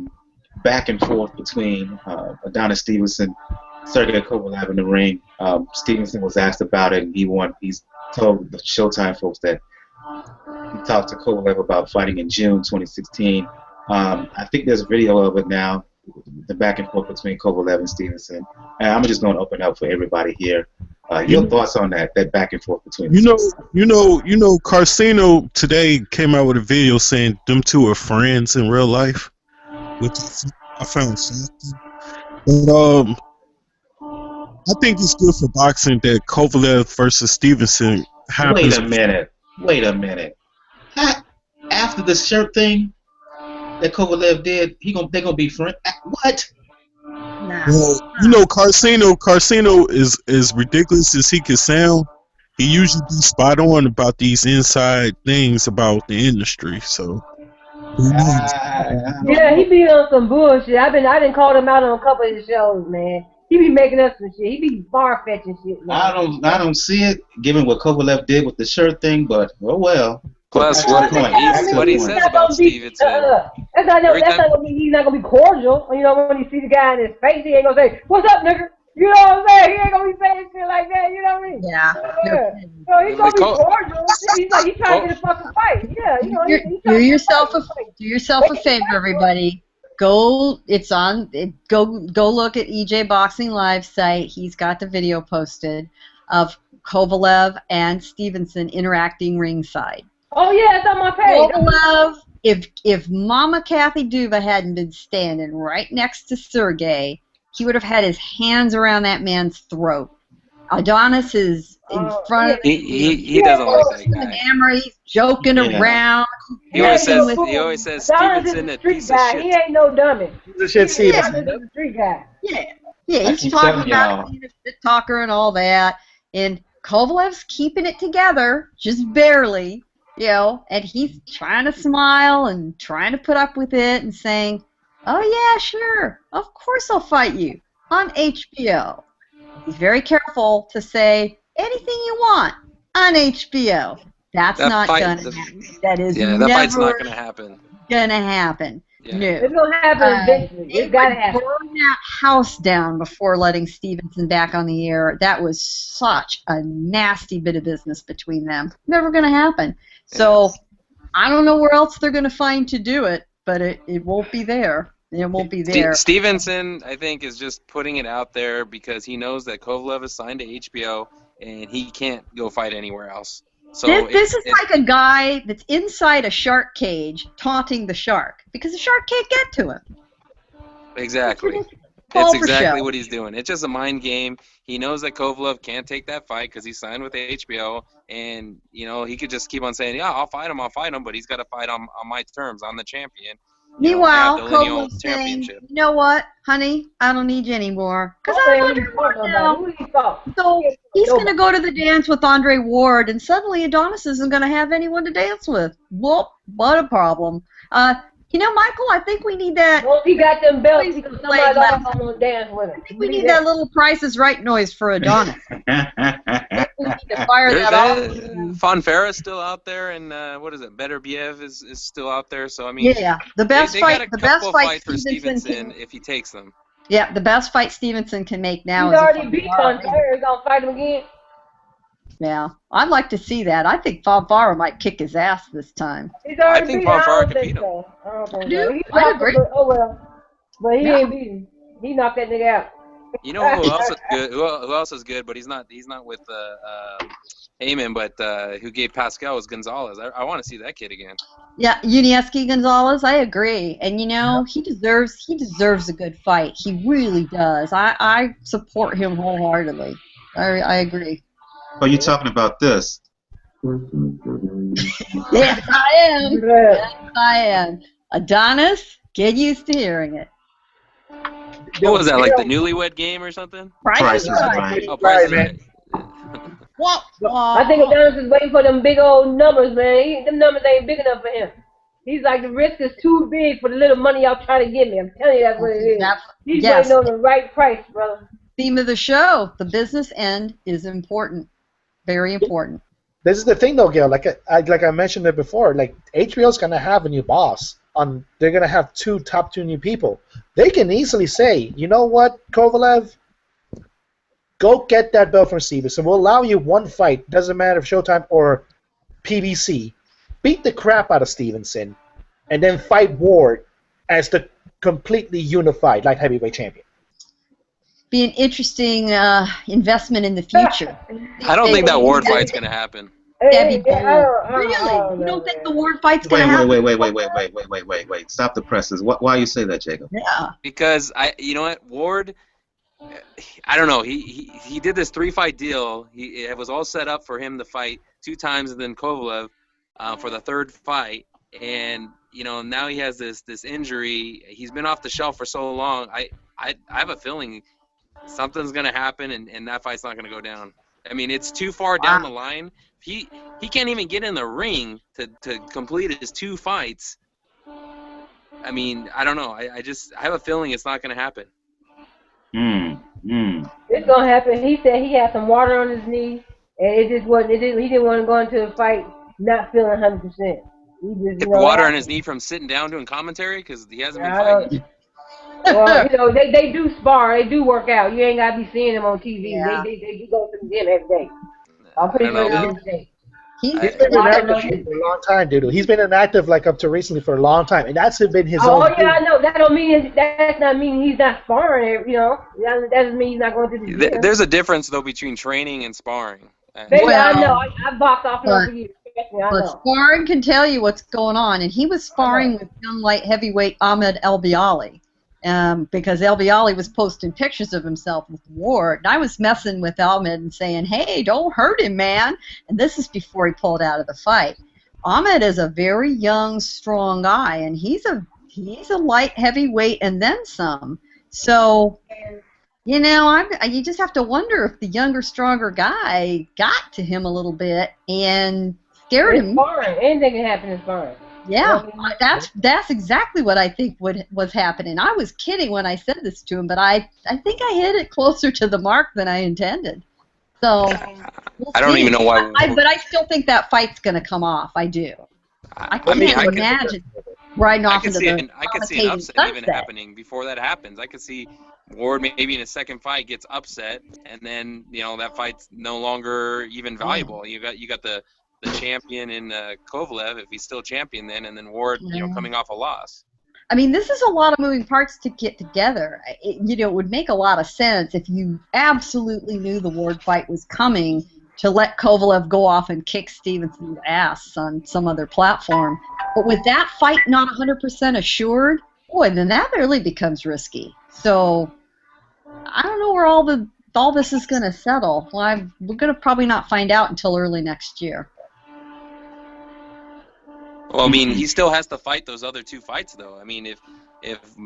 back and forth between Adonis Stevenson, Sergey Kovalev in the ring. Stevenson was asked about it, and he's told the Showtime folks that he talked to Kovalev about fighting in June 2016. I think there's a video of it now, the back and forth between Kovalev and Stevenson. And I'm just going to open up for everybody here. Your thoughts on that back and forth between you know, Carcino today came out with a video saying them two are friends in real life, which I found shocking. But I think it's good for boxing that Kovalev versus Stevenson happens. Wait a minute. After the shirt thing that Kovalev did, they're gonna be friends. What? Nah. Well, Carcino is ridiculous as he can sound. He usually be spot on about these inside things about the industry. So. Yeah, he be on some bullshit. I done called him out on a couple of his shows, man. He be making up some shit. He be far-fetching shit, man. I don't see it, given what Kovalev did with the shirt thing, but oh well. Plus, what he says about Stevenson. That's not gonna mean he's not gonna be cordial. When you see the guy in his face, he ain't gonna say, "What's up, nigga?" You know what I'm saying? He ain't gonna be saying shit like that. You know what I mean? Yeah. So he's gonna be cordial. He's trying to get a fucking fight. Yeah. Do yourself a favor, everybody. Go look at EJ Boxing Live site. He's got the video posted of Kovalev and Stevenson interacting ringside. Oh yeah, it's on my page. Kovalev, if Mama Kathy Duva hadn't been standing right next to Sergey, he would have had his hands around that man's throat. Adonis is in front of him. He doesn't like that guy. Camera, he's joking around. He always says Stevenson a piece of shit. He ain't no dummy. He's a shit Stevenson. He's a street guy. Yeah, he's talking about being a shit talker and all that. And Kovalev's keeping it together, just barely, and he's trying to smile and trying to put up with it and saying, "Oh yeah, sure, of course I'll fight you on HBO." He's very careful to say anything you want on HBO. That's not going to happen. That is that never fight's not going to happen. Going to happen. Yeah. No. It's going to happen eventually. It's got to happen. Burn that house down before letting Stevenson back on the air. That was such a nasty bit of business between them. Never going to happen. So I don't know where else they're going to find to do it, but it won't be there. It won't be there. Stevenson, I think, is just putting it out there because he knows that Kovalev is signed to HBO and he can't go fight anywhere else. So this is like a guy that's inside a shark cage taunting the shark because the shark can't get to him. Exactly. It's exactly what he's doing. It's just a mind game. He knows that Kovalev can't take that fight because he's signed with HBO, and he could just keep on saying, "Yeah, I'll fight him," but he's got to fight on my terms. I'm the champion. Meanwhile, Kovalev's saying, "You know what, honey? I don't need you anymore because I'm Andre Ward now." So he's going to go to the dance with Andre Ward, and suddenly Adonis isn't going to have anyone to dance with. Whoop! What a problem. Michael, I think we need that. Once he got them belts, he could somebody else want to dance with him. I think we need that little Price is Right noise for Adonis. We need to fire that off. Fonfara's still out there, and what is it? Better Biev is still out there. So I mean, yeah, the best they fight. got a the couple best fight fights for Stevenson if he takes them. Yeah, the best fight Stevenson can make now. He's already beat Fonfara. He's gonna fight him again. Yeah, I'd like to see that. I think Fonfara might kick his ass this time. I think Fonfara could beat him. I don't think so. I agree. But he ain't beat him. He knocked that nigga out. You know who else is good? Who else is good? But he's not with Heyman, but who gave Pascal was Gonzalez. I want to see that kid again. Yeah, Unieski Gonzalez. I agree, and he deserves a good fight. He really does. I support him wholeheartedly. I agree. Are you talking about this? Yes, I am. Yes, I am. Adonis, get used to hearing it. What was that, like the Newlywed Game or something? Price is Right. Oh, Price is Right. What? I think Adonis is waiting for them big old numbers, man. Them numbers ain't big enough for him. He's like, the risk is too big for the little money y'all trying to give me. I'm telling you that's what it is. He's waiting on the right price, brother. Theme of the show, the business end is important. Very important. This is the thing, though, Gail. Like I mentioned it before. Like HBO's gonna have a new boss. They're gonna have top two new people. They can easily say, you know what, Kovalev, go get that belt from Stevenson. We'll allow you one fight. Doesn't matter if Showtime or PBC. Beat the crap out of Stevenson, and then fight Ward as the completely unified light heavyweight champion. Be an interesting investment in the future. I don't think that Ward fight's going to happen. Really? You don't think the Ward fight's going to happen? Wait. Stop the presses. Why you say that, Jacob? Yeah. Because, you know what, Ward, I don't know. He did this 3-fight deal. It was all set up for him to fight 2 times and then Kovalev for the 3rd fight. And, now he has this injury. He's been off the shelf for so long. I have a feeling something's going to happen, and that fight's not going to go down. I mean, it's too far down the line. He can't even get in the ring to complete his 2 fights. I mean, I don't know. I have a feeling it's not going to happen. It's going to happen. He said he had some water on his knee, and it just wasn't. He didn't want to go into the fight not feeling 100%. He just, water on his knee from sitting down doing commentary because he hasn't been fighting. Well, they do spar. They do work out. You ain't got to be seeing them on TV. Yeah. They do go to the gym every day. I'm pretty sure every day. He's been inactive for a long time, dude. He's been inactive up to recently for a long time, and that's been his own. Oh yeah, I know. That don't mean that's not mean he's not sparring. That doesn't mean he's not going to the gym. There's a difference though between training and sparring. Baby, I know. I boxed off for years. But sparring can tell you what's going on, and he was sparring with young light heavyweight Ahmed El-Biali. Because El-Biali was posting pictures of himself with Ward. And I was messing with Ahmed and saying, hey, don't hurt him, man. And this is before he pulled out of the fight. Ahmed is a very young, strong guy, and he's a light heavyweight and then some. So, you just have to wonder if the younger, stronger guy got to him a little bit and scared him. Sparring. Anything can happen in sparring. Yeah, that's exactly what I think was happening. I was kidding when I said this to him, but I think I hit it closer to the mark than I intended. So we'll I don't see. even know why. But I still think that fight's going to come off. I do. I can't imagine riding off into the I could see an upset even happening before that happens. I could see Ward maybe in a second fight gets upset, and then that fight's no longer even valuable. You got the champion in Kovalev, if he's still champion then, and then Ward coming off a loss. I mean, this is a lot of moving parts to get together. It would make a lot of sense if you absolutely knew the Ward fight was coming to let Kovalev go off and kick Stevenson's ass on some other platform. But with that fight not 100% assured, boy, then that really becomes risky. So I don't know where all this is going to settle. Well, we're going to probably not find out until early next year. Well, I mean, he still has to fight those other two fights, though. I mean, if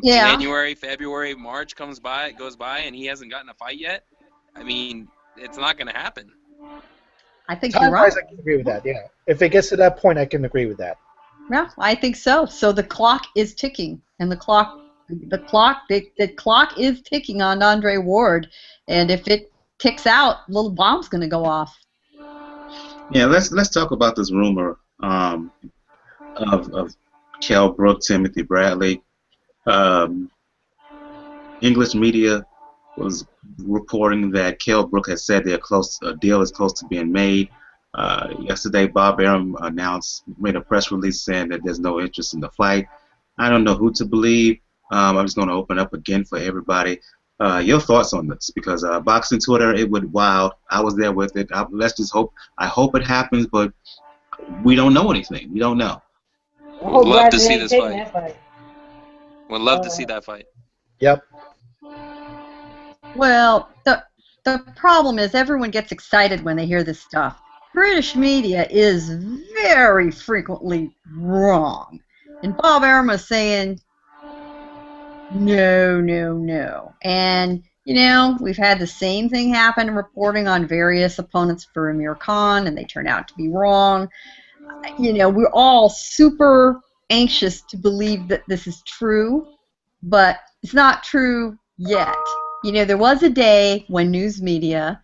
January, February, March goes by, and he hasn't gotten a fight yet, I mean, it's not going to happen. I think you're right. I can agree with that. Yeah, if it gets to that point, I can agree with that. Yeah, I think so. So the clock is ticking, and the clock is ticking on Andre Ward, and if it ticks out, a little bomb's going to go off. Yeah, let's talk about this rumor of Kell Brook, Timothy Bradley. English media was reporting that Kell Brook has said a deal is close to being made. Yesterday, Bob Arum made a press release saying that there's no interest in the fight. I don't know who to believe. I'm just going to open up again for everybody. Your thoughts on this? Because boxing Twitter, it went wild. I was there with it. Let's just hope. I hope it happens, but we don't know anything. We don't know. Would love to see this fight. Would love to see that fight. Yep. Well, the problem is everyone gets excited when they hear this stuff. British media is very frequently wrong. And Bob Arum is saying, no, no, no. And, we've had the same thing happen in reporting on various opponents for Amir Khan, and they turn out to be wrong. We're all super anxious to believe that this is true, but it's not true yet. There was a day when news media,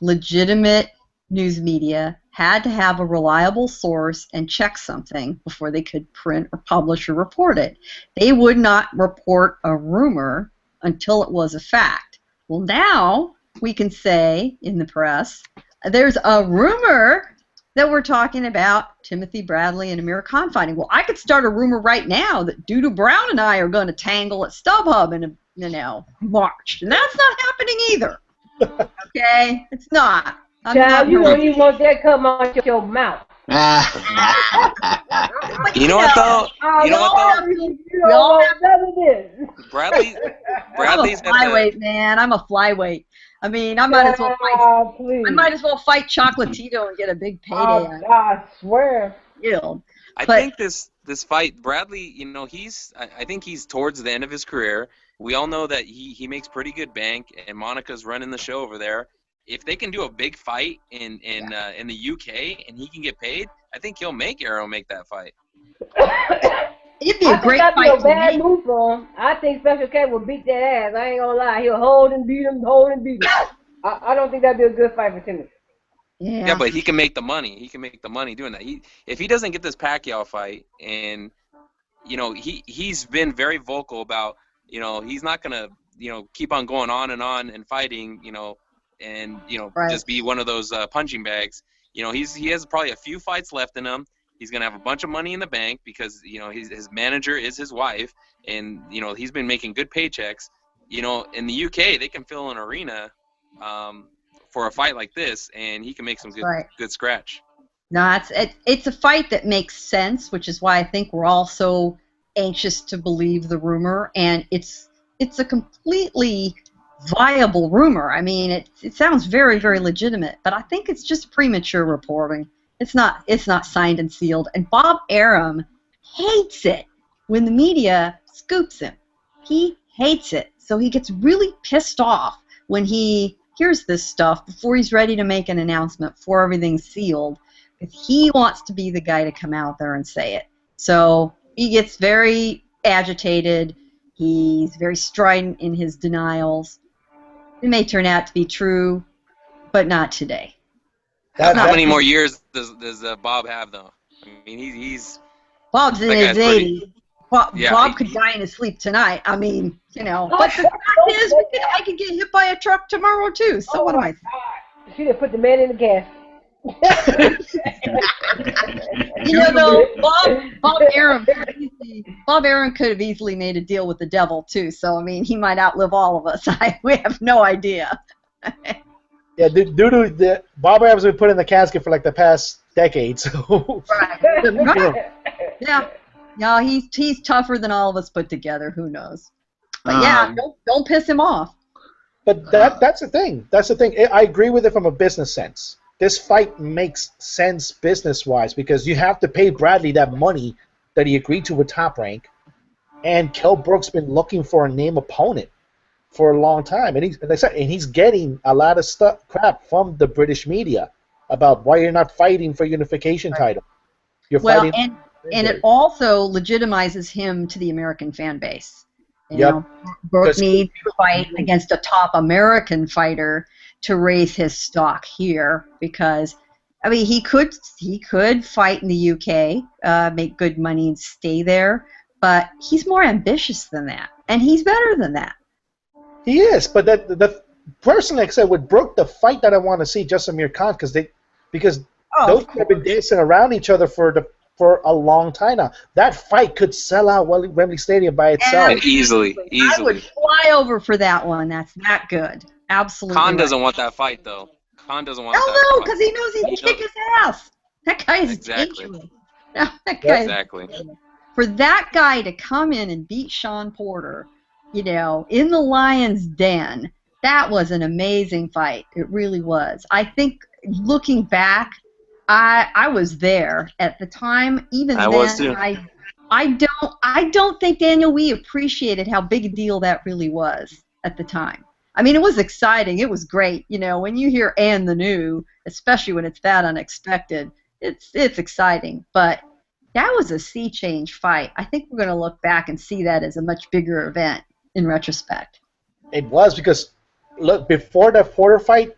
legitimate news media, had to have a reliable source and check something before they could print or publish or report it. They would not report a rumor until it was a fact. Well, now we can say in the press, there's a rumor that we're talking about Timothy Bradley and Amir Khan fighting. Well, I could start a rumor right now that Doodoo Brown and I are going to tangle at StubHub in March. And that's not happening either. Okay? It's not. Child, you don't even want that come out your mouth. You know what though? Bradley's I'm a flyweight, man. I'm a flyweight. I mean, I might as well fight. I might as well fight Chocolatito and get a big payday. I swear. I think this fight, Bradley, I think he's towards the end of his career. We all know that he makes pretty good bank, and Monica's running the show over there. If they can do a big fight in the UK and he can get paid, I think he'll make Errol make that fight. It'd be a great fight. That'd be a bad move for him. I think Special K will beat that ass. I ain't gonna lie. He'll hold and beat him, I don't think that'd be a good fight for Timothy. Yeah, but he can make the money. He can make the money doing that. If he doesn't get this Pacquiao fight, and he's been very vocal about he's not gonna keep on going on and fighting and right. just be one of those punching bags. He has probably a few fights left in him. He's gonna have a bunch of money in the bank because his manager is his wife, and he's been making good paychecks. In the UK they can fill an arena for a fight like this, and he can make some good scratch. No, it's a fight that makes sense, which is why I think we're all so anxious to believe the rumor, and it's a completely viable rumor. I mean, it sounds very, very legitimate, but I think it's just premature reporting. It's not signed and sealed, and Bob Arum hates it when the media scoops him. He hates it, so he gets really pissed off when he hears this stuff before he's ready to make an announcement, before everything's sealed, because he wants to be the guy to come out there and say it. So he gets very agitated. He's very strident in his denials. It may turn out to be true, but not today. How many more years does Bob have, though? I mean, he's Bob's in his 80s. Bob could die in his sleep tonight. I mean, you know. But the fact is, I could get hit by a truck tomorrow, too. So what am I? She done put the man in the gas. You know, though, Bob Aaron could have easily made a deal with the devil, too. So, I mean, he might outlive all of us. We have no idea. Yeah, due to Bob Aaron's been put in the casket for like the past decade. So. Right. Yeah. No, he's tougher than all of us put together. Who knows? But yeah, don't piss him off. But that's the thing. That's the thing. I agree with it from a business sense. This fight makes sense business-wise because you have to pay Bradley that money that he agreed to with Top Rank, and Kell Brook's been looking for a name opponent for a long time, and he's getting a lot of crap from the British media about why you're not fighting for unification title. You're fighting. And it also legitimizes him to the American fan base. You know, Brook needs to fight against a top American fighter to raise his stock here because, I mean, he could fight in the UK, make good money and stay there, but he's more ambitious than that, and he's better than that. He is, but personally, like I said, with Brook, the fight that I want to see, just Amir Khan, because those have been dancing around each other for a long time now. That fight could sell out Wembley Stadium by itself. And easily. I would fly over for that one. That's that good. Absolutely. Khan doesn't want that fight, though. Khan doesn't want that fight. No, because he knows he can kick his ass. That guy is dangerous. No, that guy exactly. For that guy to come in and beat Sean Porter, you know, in the Lion's Den, that was an amazing fight. It really was. I think, looking back, I was there at the time. Even then, was too. I don't think, Daniel, we appreciated how big a deal that really was at the time. I mean, it was exciting. It was great. You know, when you hear "and the new," especially when it's that unexpected, it's exciting. But that was a sea change fight. I think we're going to look back and see that as a much bigger event in retrospect. It was because, look, before that Porter fight,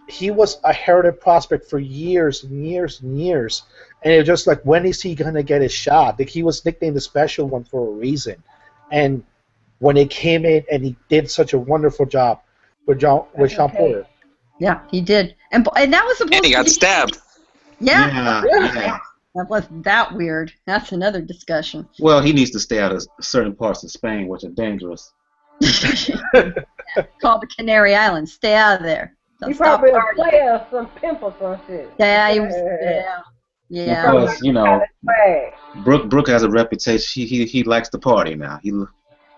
he was a heralded prospect for years and years and years. And it was just like, when is he going to get his shot? Like, he was nicknamed the special one for a reason. And when he came in and he did such a wonderful job with Sean Porter. Yeah, he did. And that was supposed to be... And he got stabbed. Yeah. That wasn't that weird. That's another discussion. Well, he needs to stay out of certain parts of Spain, which are dangerous. Called the Canary Islands. Stay out of there. He probably a player or some pimp or some shit. Yeah, he was. Yeah. Because, you know, Brook has a reputation. He likes to party now. He likes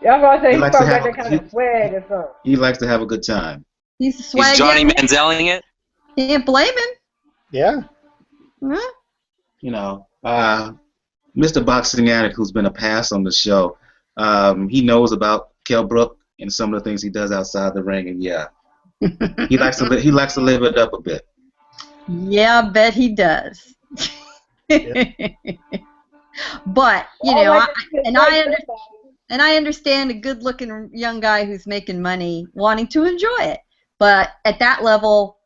to have that kind of swag or something. He likes to have a good time. He's a swag. He's Johnny Manzielling it. Can't blame him. Yeah. Huh? You know, Mr. Boxing Addict, who's been a past on the show, he knows about Kell Brook and some of the things he does outside the ring, and yeah. he likes to live it up a bit. Yeah, I bet he does. But you know, I understand a good-looking young guy who's making money wanting to enjoy it. But at that level,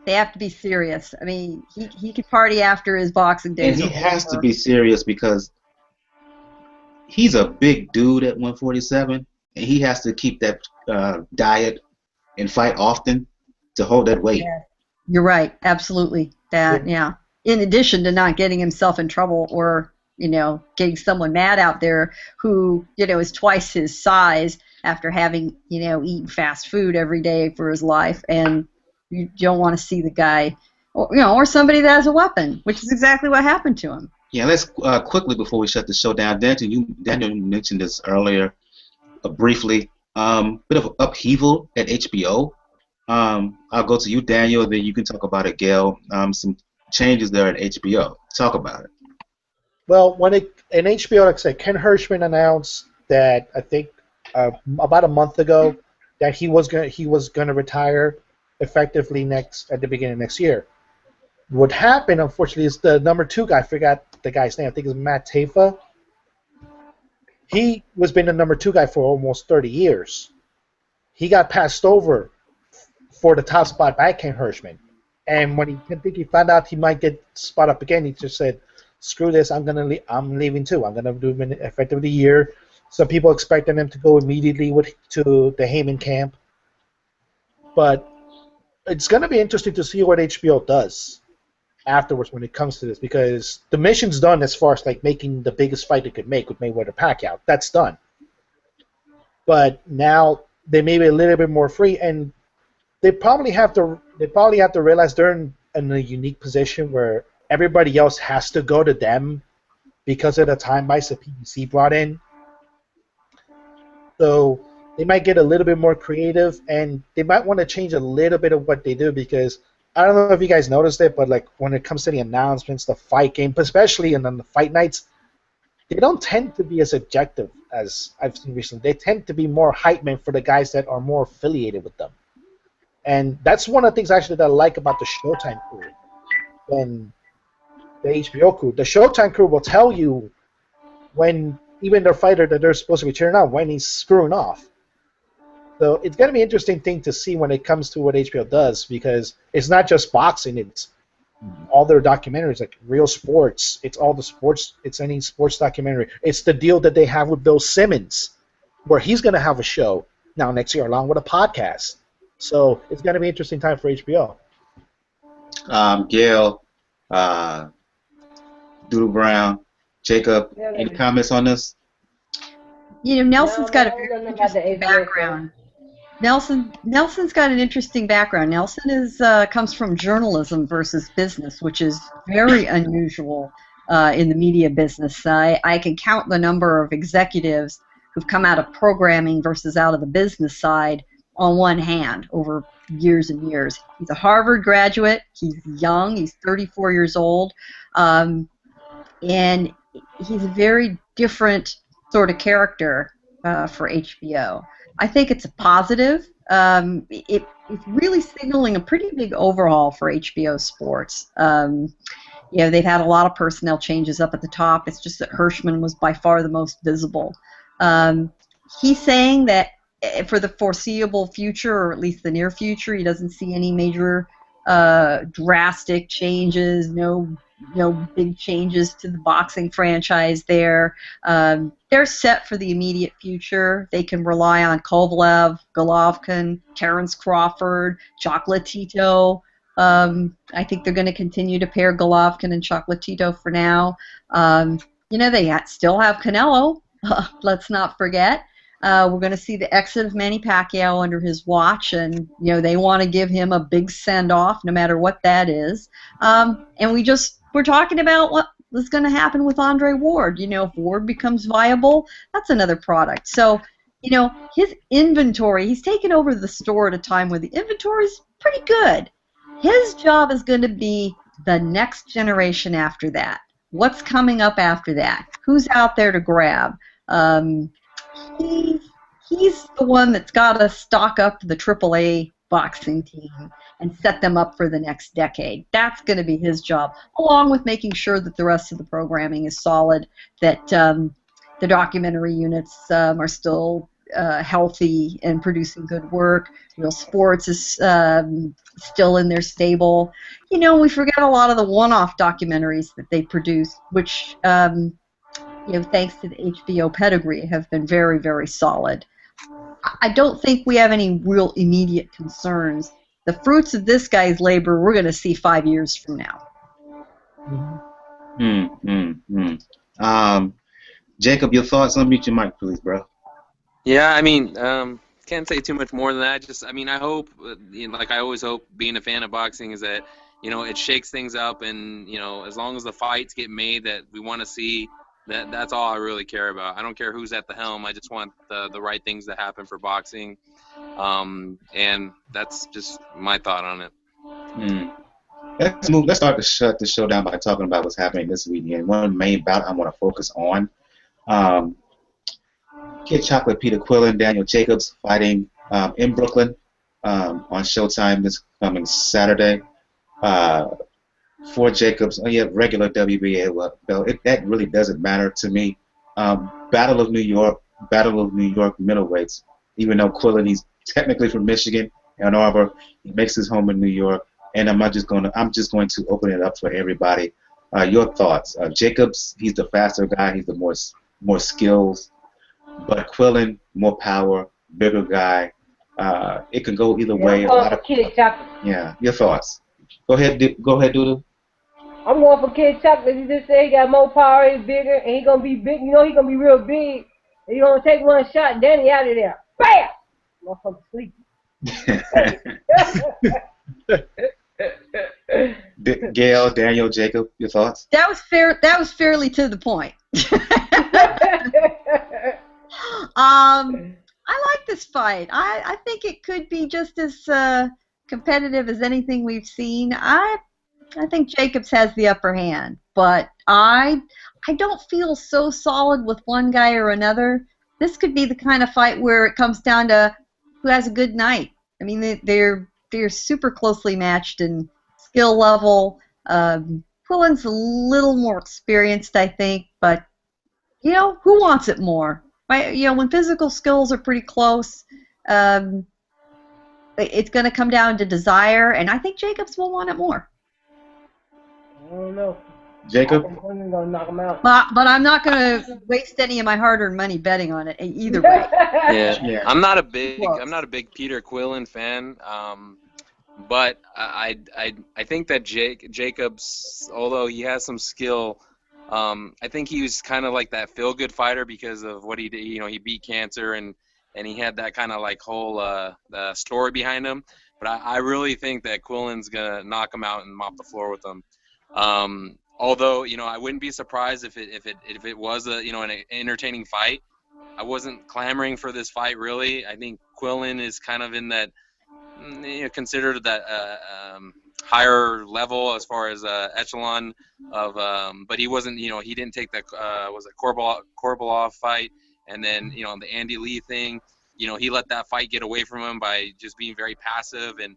they have to be serious. I mean, he could party after his boxing days. And he has to be serious because he's a big dude at 147, and he has to keep that diet and fight often to hold that weight. Yeah. You're right, absolutely. Yeah. In addition to not getting himself in trouble or, you know, getting someone mad out there who, you know, is twice his size after having, you know, eaten fast food every day for his life, and you don't want to see the guy, or, you know, or somebody that has a weapon, which is exactly what happened to him. Yeah, let's quickly before we shut the show down. Daniel, you mentioned this earlier, briefly. Bit of upheaval at HBO. I'll go to you, Daniel, then you can talk about it, Gail. Some changes there at HBO. Talk about it. Well, in HBO, like I said, Ken Hirschman announced that I think about a month ago that he was gonna retire effectively at the beginning of next year. What happened, unfortunately, is the number 2 guy. I forgot the guy's name. I think it's Matt Tafa. he was been the number 2 guy for almost 30 years. He got passed over for the top spot by Ken Hirschman. And when he found out he might get spot up again, he just said, "Screw this! I'm leaving too. I'm gonna do an effective of the year." Some people expecting him to go immediately to the Heyman camp, but it's gonna be interesting to see what HBO does afterwards when it comes to this, because the mission's done as far as like making the biggest fight it could make with Mayweather-Pacquiao. That's done. But now they may be a little bit more free, and they probably have to realize they're in a unique position where everybody else has to go to them because of the time bias that PBC brought in. So they might get a little bit more creative, and they might want to change a little bit of what they do, because I don't know if you guys noticed it, but like when it comes to the announcements, the fight game, especially on the fight nights, they don't tend to be as objective as I've seen recently. They tend to be more hype men for the guys that are more affiliated with them. And that's one of the things actually that I like about the Showtime crew and the HBO crew. The Showtime crew will tell you when even their fighter that they're supposed to be cheering on, when he's screwing off. So it's going to be an interesting thing to see when it comes to what HBO does, because it's not just boxing, it's all their documentaries, like Real Sports. It's all the sports, it's any sports documentary. It's the deal that they have with Bill Simmons, where he's going to have a show now next year along with a podcast. So it's going to be an interesting time for HBO. Gail, Doodle Brown, Jacob, any comments on this? You know, Nelson's got a very interesting background. Nelson's got an interesting background. Nelson comes from journalism versus business, which is very unusual in the media business. I can count the number of executives who've come out of programming versus out of the business side on one hand over years and years. He's a Harvard graduate. He's young. He's 34 years old. And he's a very different sort of character for HBO. I think it's a positive. It's really signaling a pretty big overhaul for HBO Sports. You know, they've had a lot of personnel changes up at the top. It's just that Hirschman was by far the most visible. He's saying that for the foreseeable future, or at least the near future, he doesn't see any major drastic changes, no big changes to the boxing franchise there. They're set for the immediate future. They can rely on Kovalev, Golovkin, Terrence Crawford, Chocolatito. I think they're going to continue to pair Golovkin and Chocolatito for now. You know, they still have Canelo. Let's not forget. We're going to see the exit of Manny Pacquiao under his watch, and you know they want to give him a big send-off, no matter what that is. And we're talking about what is going to happen with Andre Ward. You know, if Ward becomes viable, that's another product. So, you know, his inventory, he's taken over the store at a time where the inventory is pretty good. His job is going to be the next generation after that. What's coming up after that? Who's out there to grab? He's the one that's got to stock up the AAA boxing team and set them up for the next decade. That's going to be his job, along with making sure that the rest of the programming is solid, that the documentary units are still healthy and producing good work. Real Sports is still in their stable. You know, we forget a lot of the one-off documentaries that they produce, which you know, thanks to the HBO pedigree, have been very, very solid. I don't think we have any real immediate concerns. The fruits of this guy's labor we're going to see 5 years from now. Jacob, your thoughts? Unmute your mic, please, bro. Yeah, I mean, can't say too much more than that. Just, I mean, I hope, you know, like I always hope, being a fan of boxing, is that, you know, it shakes things up, and, you know, as long as the fights get made that we want to see, that's all I really care about. I don't care who's at the helm. I just want the right things to happen for boxing, and that's just my thought on it. Let's start to shut the show down by talking about what's happening this weekend. One main bout I want to focus on. Kid Chocolate Peter Quillin, Daniel Jacobs fighting in Brooklyn on Showtime this coming Saturday. For Jacobs, regular WBA belt. That really doesn't matter to me. Battle of New York middleweights. Even though Quillin, he's technically from Michigan, Ann Arbor, he makes his home in New York. And I'm just going to open it up for everybody. Your thoughts? Jacobs, he's the faster guy. He's the more skills. But Quillin, more power, bigger guy. It can go either way. Yeah. Your thoughts? Go ahead, Doodle. I'm going for Kid Chocolate. He just said he got more power, he's bigger, and he gonna be big. You know, he gonna be real big. And he gonna take one shot, and then he out of there. Bam! Motherfucker sleep. Gail, Daniel, Jacob, your thoughts? That was fair. That was fairly to the point. I like this fight. I think it could be just as competitive as anything we've seen. I think Jacobs has the upper hand, but I don't feel so solid with one guy or another. This could be the kind of fight where it comes down to who has a good night. I mean, they're super closely matched in skill level. Quillin's a little more experienced, I think, but you know, who wants it more? Right? You know, when physical skills are pretty close, it's going to come down to desire, and I think Jacobs will want it more. I don't know. Jacob? I'm gonna knock him out. But I'm not going to waste any of my hard-earned money betting on it either way. Yeah. I'm not a big Peter Quillin fan, but I think that Jacobs, although he has some skill, I think he was kind of like that feel-good fighter because of what he did. You know, he beat cancer and he had that kind of like whole story behind him. But I really think that Quillin's gonna knock him out and mop the floor with him. Although, you know, I wouldn't be surprised if it was an entertaining fight. I wasn't clamoring for this fight really. I think Quillin is kind of in that, you know, considered that higher level as far as echelon of, but he wasn't, you know, he didn't take the was it Korbalov fight, and then, you know, the Andy Lee thing, you know, he let that fight get away from him by just being very passive, and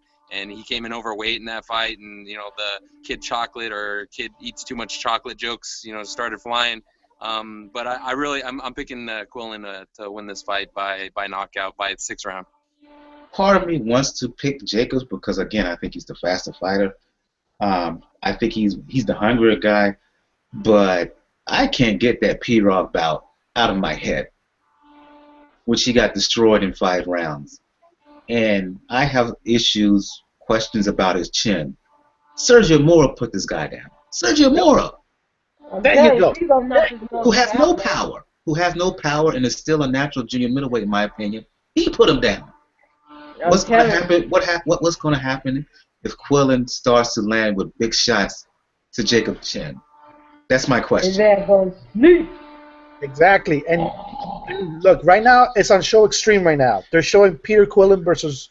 he came in overweight in that fight, and, you know, the kid chocolate or kid eats too much chocolate jokes, you know, started flying. But I'm picking Quillin to win this fight by knockout by 6th round. Part of me wants to pick Jacobs because, again, I think he's the faster fighter. I think he's the hungrier guy, but I can't get that P-Rock bout out of my head, which he got destroyed in 5 rounds. And I have questions about his chin. Sergio Mora put this guy down. Sergio Mora. There you go. Who has no power. Who has no power and is still a natural junior middleweight, in my opinion. He put him down. What's going to happen? What's going to happen if Quillin starts to land with big shots to Jacob's chin? That's my question. Exactly. And look, right now it's on Show Extreme right now. They're showing Peter Quillin versus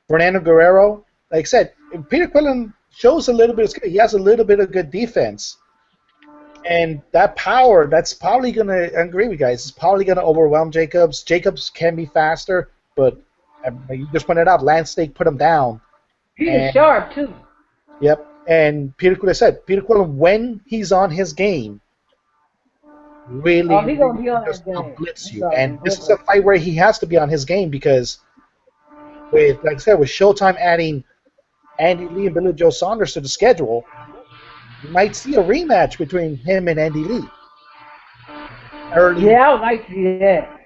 Fernando Guerrero. Like I said, Peter Quillin shows a little bit of skill. He has a little bit of good defense. And that power, that's probably going to, I agree with you guys, it's probably going to overwhelm Jacobs. Jacobs can be faster, but you just pointed out, Lance Steak put him down. He's sharp, too. Yep. And Peter Quillin, when he's on his game, really just blitz you. And this is a fight where he has to be on his game because, like I said, with Showtime adding Andy Lee and Billy Joe Saunders to the schedule, you might see a rematch between him and Andy Lee. Yeah, I would like to see that.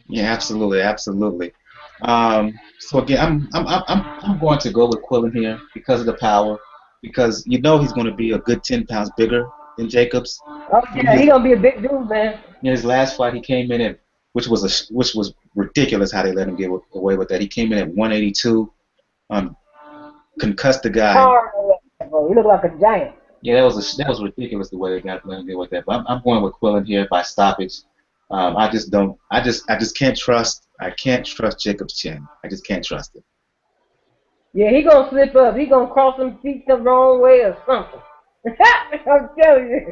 Yeah, absolutely. So again, I'm going to go with Quillin here because of the power, because you know he's going to be a good 10 pounds bigger than Jacobs. Oh yeah, he's going to be a big dude, man. In his last fight, he came in at, which was ridiculous how they let him get away with that. He came in at 182, concussed the guy. He looked like a giant. Yeah, that was ridiculous the way they let him get with that. But I'm going with Quillin here by stoppage. I just can't trust. I can't trust Jacob's chin. I just can't trust it. Yeah, he gonna slip up. He gonna cross some feet the wrong way or something. I'm telling you,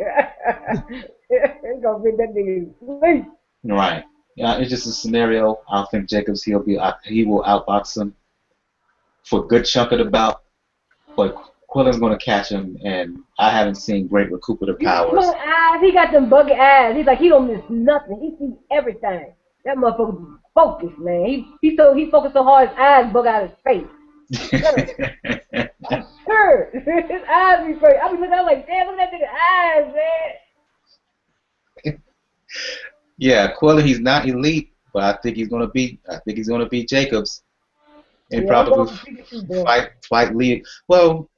he gonna get that nigga sleep. Right. Yeah, it's just a scenario. I think Jacobs he will outbox him for a good chunk of the bout, but Quillin's going to catch him, and I haven't seen great recuperative You powers. see eyes, he got them bucket eyes. He's like, he don't miss nothing. He sees everything. That motherfucker be focused, man. He focused so hard his eyes bug out his face. I'm sure. His eyes be crazy. I be looking, I'm like, damn, look at that nigga's eyes, man. Yeah, Quillin, he's not elite, but I think he's gonna beat Jacobs and Yeah, I'm probably going to Pikachu, bro. fight Lee. Well,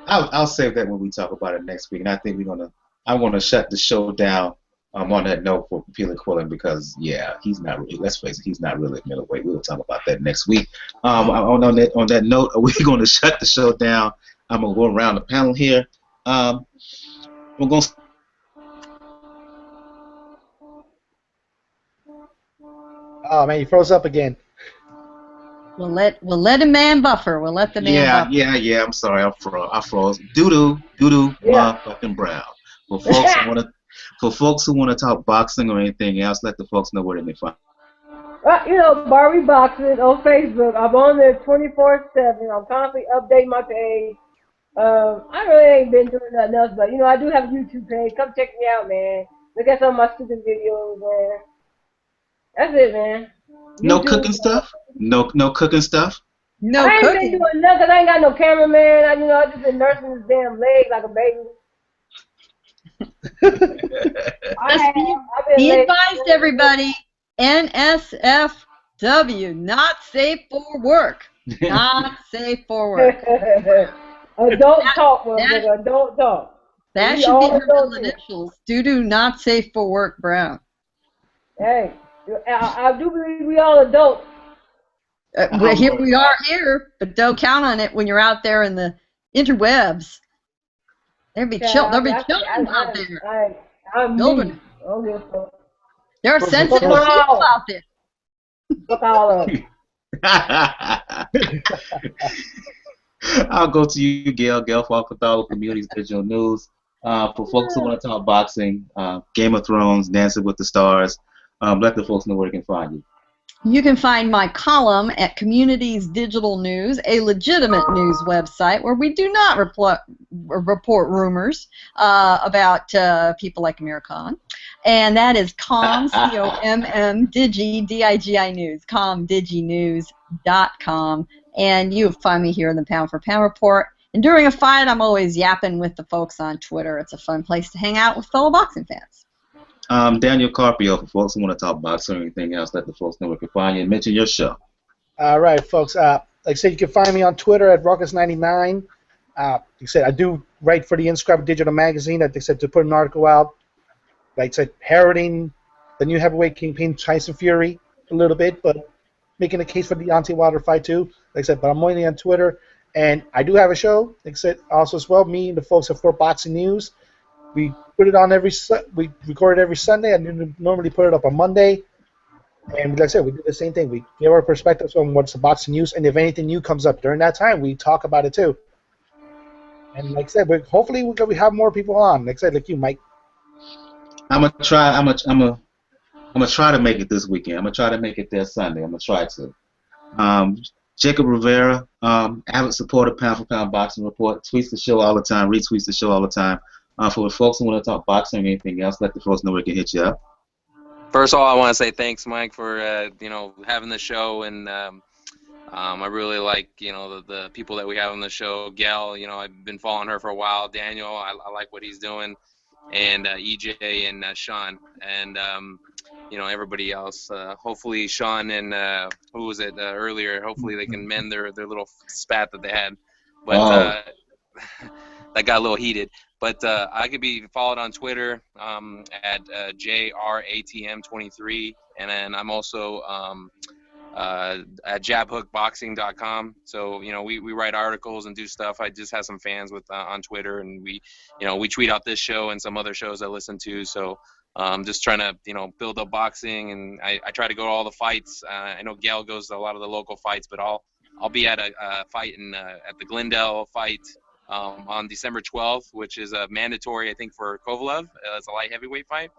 I'll save that when we talk about it next week, and I think I'm gonna shut the show down on that note for Peeler Quillin because yeah, he's not really. Let's face it, he's not really a middleweight. We'll talk about that next week. On that note, we're gonna shut the show down. I'm gonna go around the panel here. We're gonna. Oh man, you froze up again. We'll let a man buffer. We'll let the man buffer. Yeah. I'm sorry, I froze. Doo-doo, motherfucking brown. For folks who wanna talk boxing or anything else, let the folks know where they may find. Barbie Boxing on Facebook. I'm on there 24/7. I'm constantly updating my page. I really ain't been doing nothing else, but I do have a YouTube page. Come check me out, man. Look at some of my stupid videos, man. That's it, man. No cooking stuff? No cooking stuff? No I ain't cooking. been doing nothing 'cause I ain't got no cameraman. I just been nursing this damn leg like a baby. Be advised, everybody. NSFW, not safe for work. Not safe for work. Adult talk, motherfucker. Adult talk. That should be your initials. Doo-doo, not safe for work, Brown. Hey, I do believe we all adults. Here we are here, but don't count on it when you're out there in the interwebs. There'll be children out there. Children. There are sensitive people out there. Fuck all of them. I'll go to you, Gail Falcathallo, Communities Digital News. For folks who want to talk boxing, Game of Thrones, Dancing with the Stars, let the folks know where they can find you. You can find my column at Communities Digital News, a legitimate news website where we do not report rumors about people like Amir Khan. And that is COMM, C-O-M-M, Digi, D-I-G-I News, comdiginews.com. And you find me here in the Pound for Pound Report. And during a fight, I'm always yapping with the folks on Twitter. It's a fun place to hang out with fellow boxing fans. Daniel Carpio, for folks who want to talk boxing or anything else, let the folks know where they can find you and mention your show. All right, folks. Like I said, you can find me on Twitter at Ruckus99. Like I said, I do write for the Inscribed Digital Magazine. Like I said, to put an article out, like I said, parroting the new heavyweight kingpin Tyson Fury a little bit, but making a case for the Deontay Wilder fight too. Like I said, but I'm mainly on Twitter, and I do have a show. Like I said, also as well, me and the folks at For Boxing News. We put it on we record it every Sunday. I normally put it up on Monday. And like I said, we do the same thing. We give our perspectives on what's the boxing news, and if anything new comes up during that time, we talk about it too. And like I said, hopefully we have more people on. Like I said, like you, Mike. I'm gonna try to make it this weekend. I'm gonna try to make it there Sunday. I'm gonna try to. Jacob Rivera, avid supporter, Pound for Pound Boxing Report, tweets the show all the time, retweets the show all the time. For the folks who want to talk boxing or anything else, let the folks know where they can hit you up. First of all, I want to say thanks, Mike, for having the show, and I really like the people that we have on the show. Gail, I've been following her for a while. Daniel, I like what he's doing, and EJ and Sean, and everybody else. Hopefully Sean and who was it earlier? Hopefully they can mend their little spat that they had, but that got a little heated. But I could be followed on Twitter at JRATM23, and then I'm also at jabhookboxing.com. So we write articles and do stuff. I just have some fans on Twitter, and we tweet out this show and some other shows I listen to. So just trying to build up boxing, and I try to go to all the fights. I know Gail goes to a lot of the local fights, but I'll be at a fight at the Glendale fight. On December 12th, which is a mandatory, I think, for Kovalev. It's a light heavyweight fight.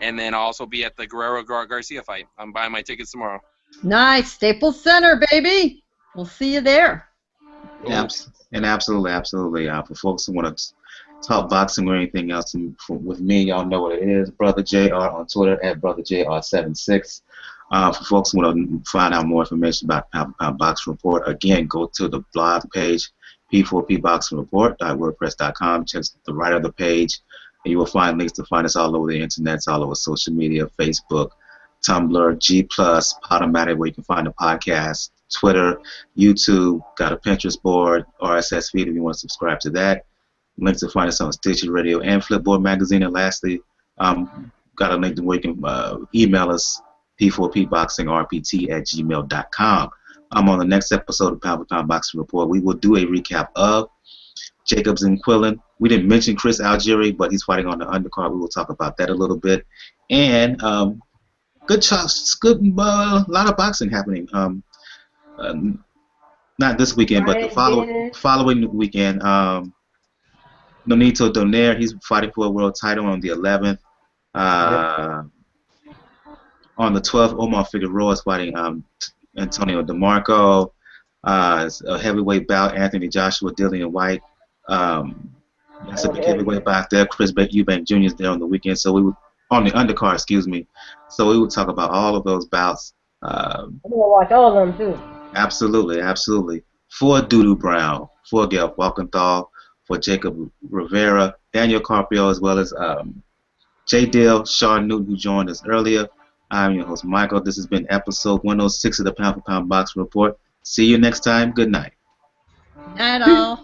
And then I'll also be at the Guerrero-Garcia fight. I'm buying my tickets tomorrow. Nice. Staples Center, baby. We'll see you there. Absolutely. For folks who want to talk boxing or anything else with me, y'all know what it is. Brother JR on Twitter at Brother JR76. For folks who want to find out more information about Pound for Pound Boxing Report, again, go to the blog page, p4pboxingreport.wordpress.com. Check the right of the page, and you will find links to find us all over the internet, all over social media, Facebook, Tumblr, G+, Podomatic, where you can find the podcast, Twitter, YouTube, got a Pinterest board, RSS feed if you want to subscribe to that. Links to find us on Stitcher Radio and Flipboard Magazine. And lastly, got a link to where you can email us, p4pboxingrpt@gmail.com. On the next episode of Pound for Pound Boxing Report, we will do a recap of Jacobs and Quillin. We didn't mention Chris Algieri, but he's fighting on the undercard. We will talk about that a little bit. And good lot of boxing happening. Not this weekend, but the following weekend. Nonito Donaire, he's fighting for a world title on the 11th. On the 12th, Omar Figueroa is fighting Antonio DeMarco. It's a heavyweight bout, Anthony Joshua, Dillian White. That's a big heavyweight bout there. Chris Eubank Jr. is there on the weekend. So we would, on the undercard, excuse me. So we would talk about all of those bouts. I'm going to watch all of them, too. Absolutely. For Doodoo Brown, for Gail Falkenthal, for Jacob Rivera, Daniel Carpio, as well as Jay Dill, Sean Newton, who joined us earlier. I'm your host, Michael. This has been episode 106 of the Pound for Pound Boxing Report. See you next time. Good night. Night all.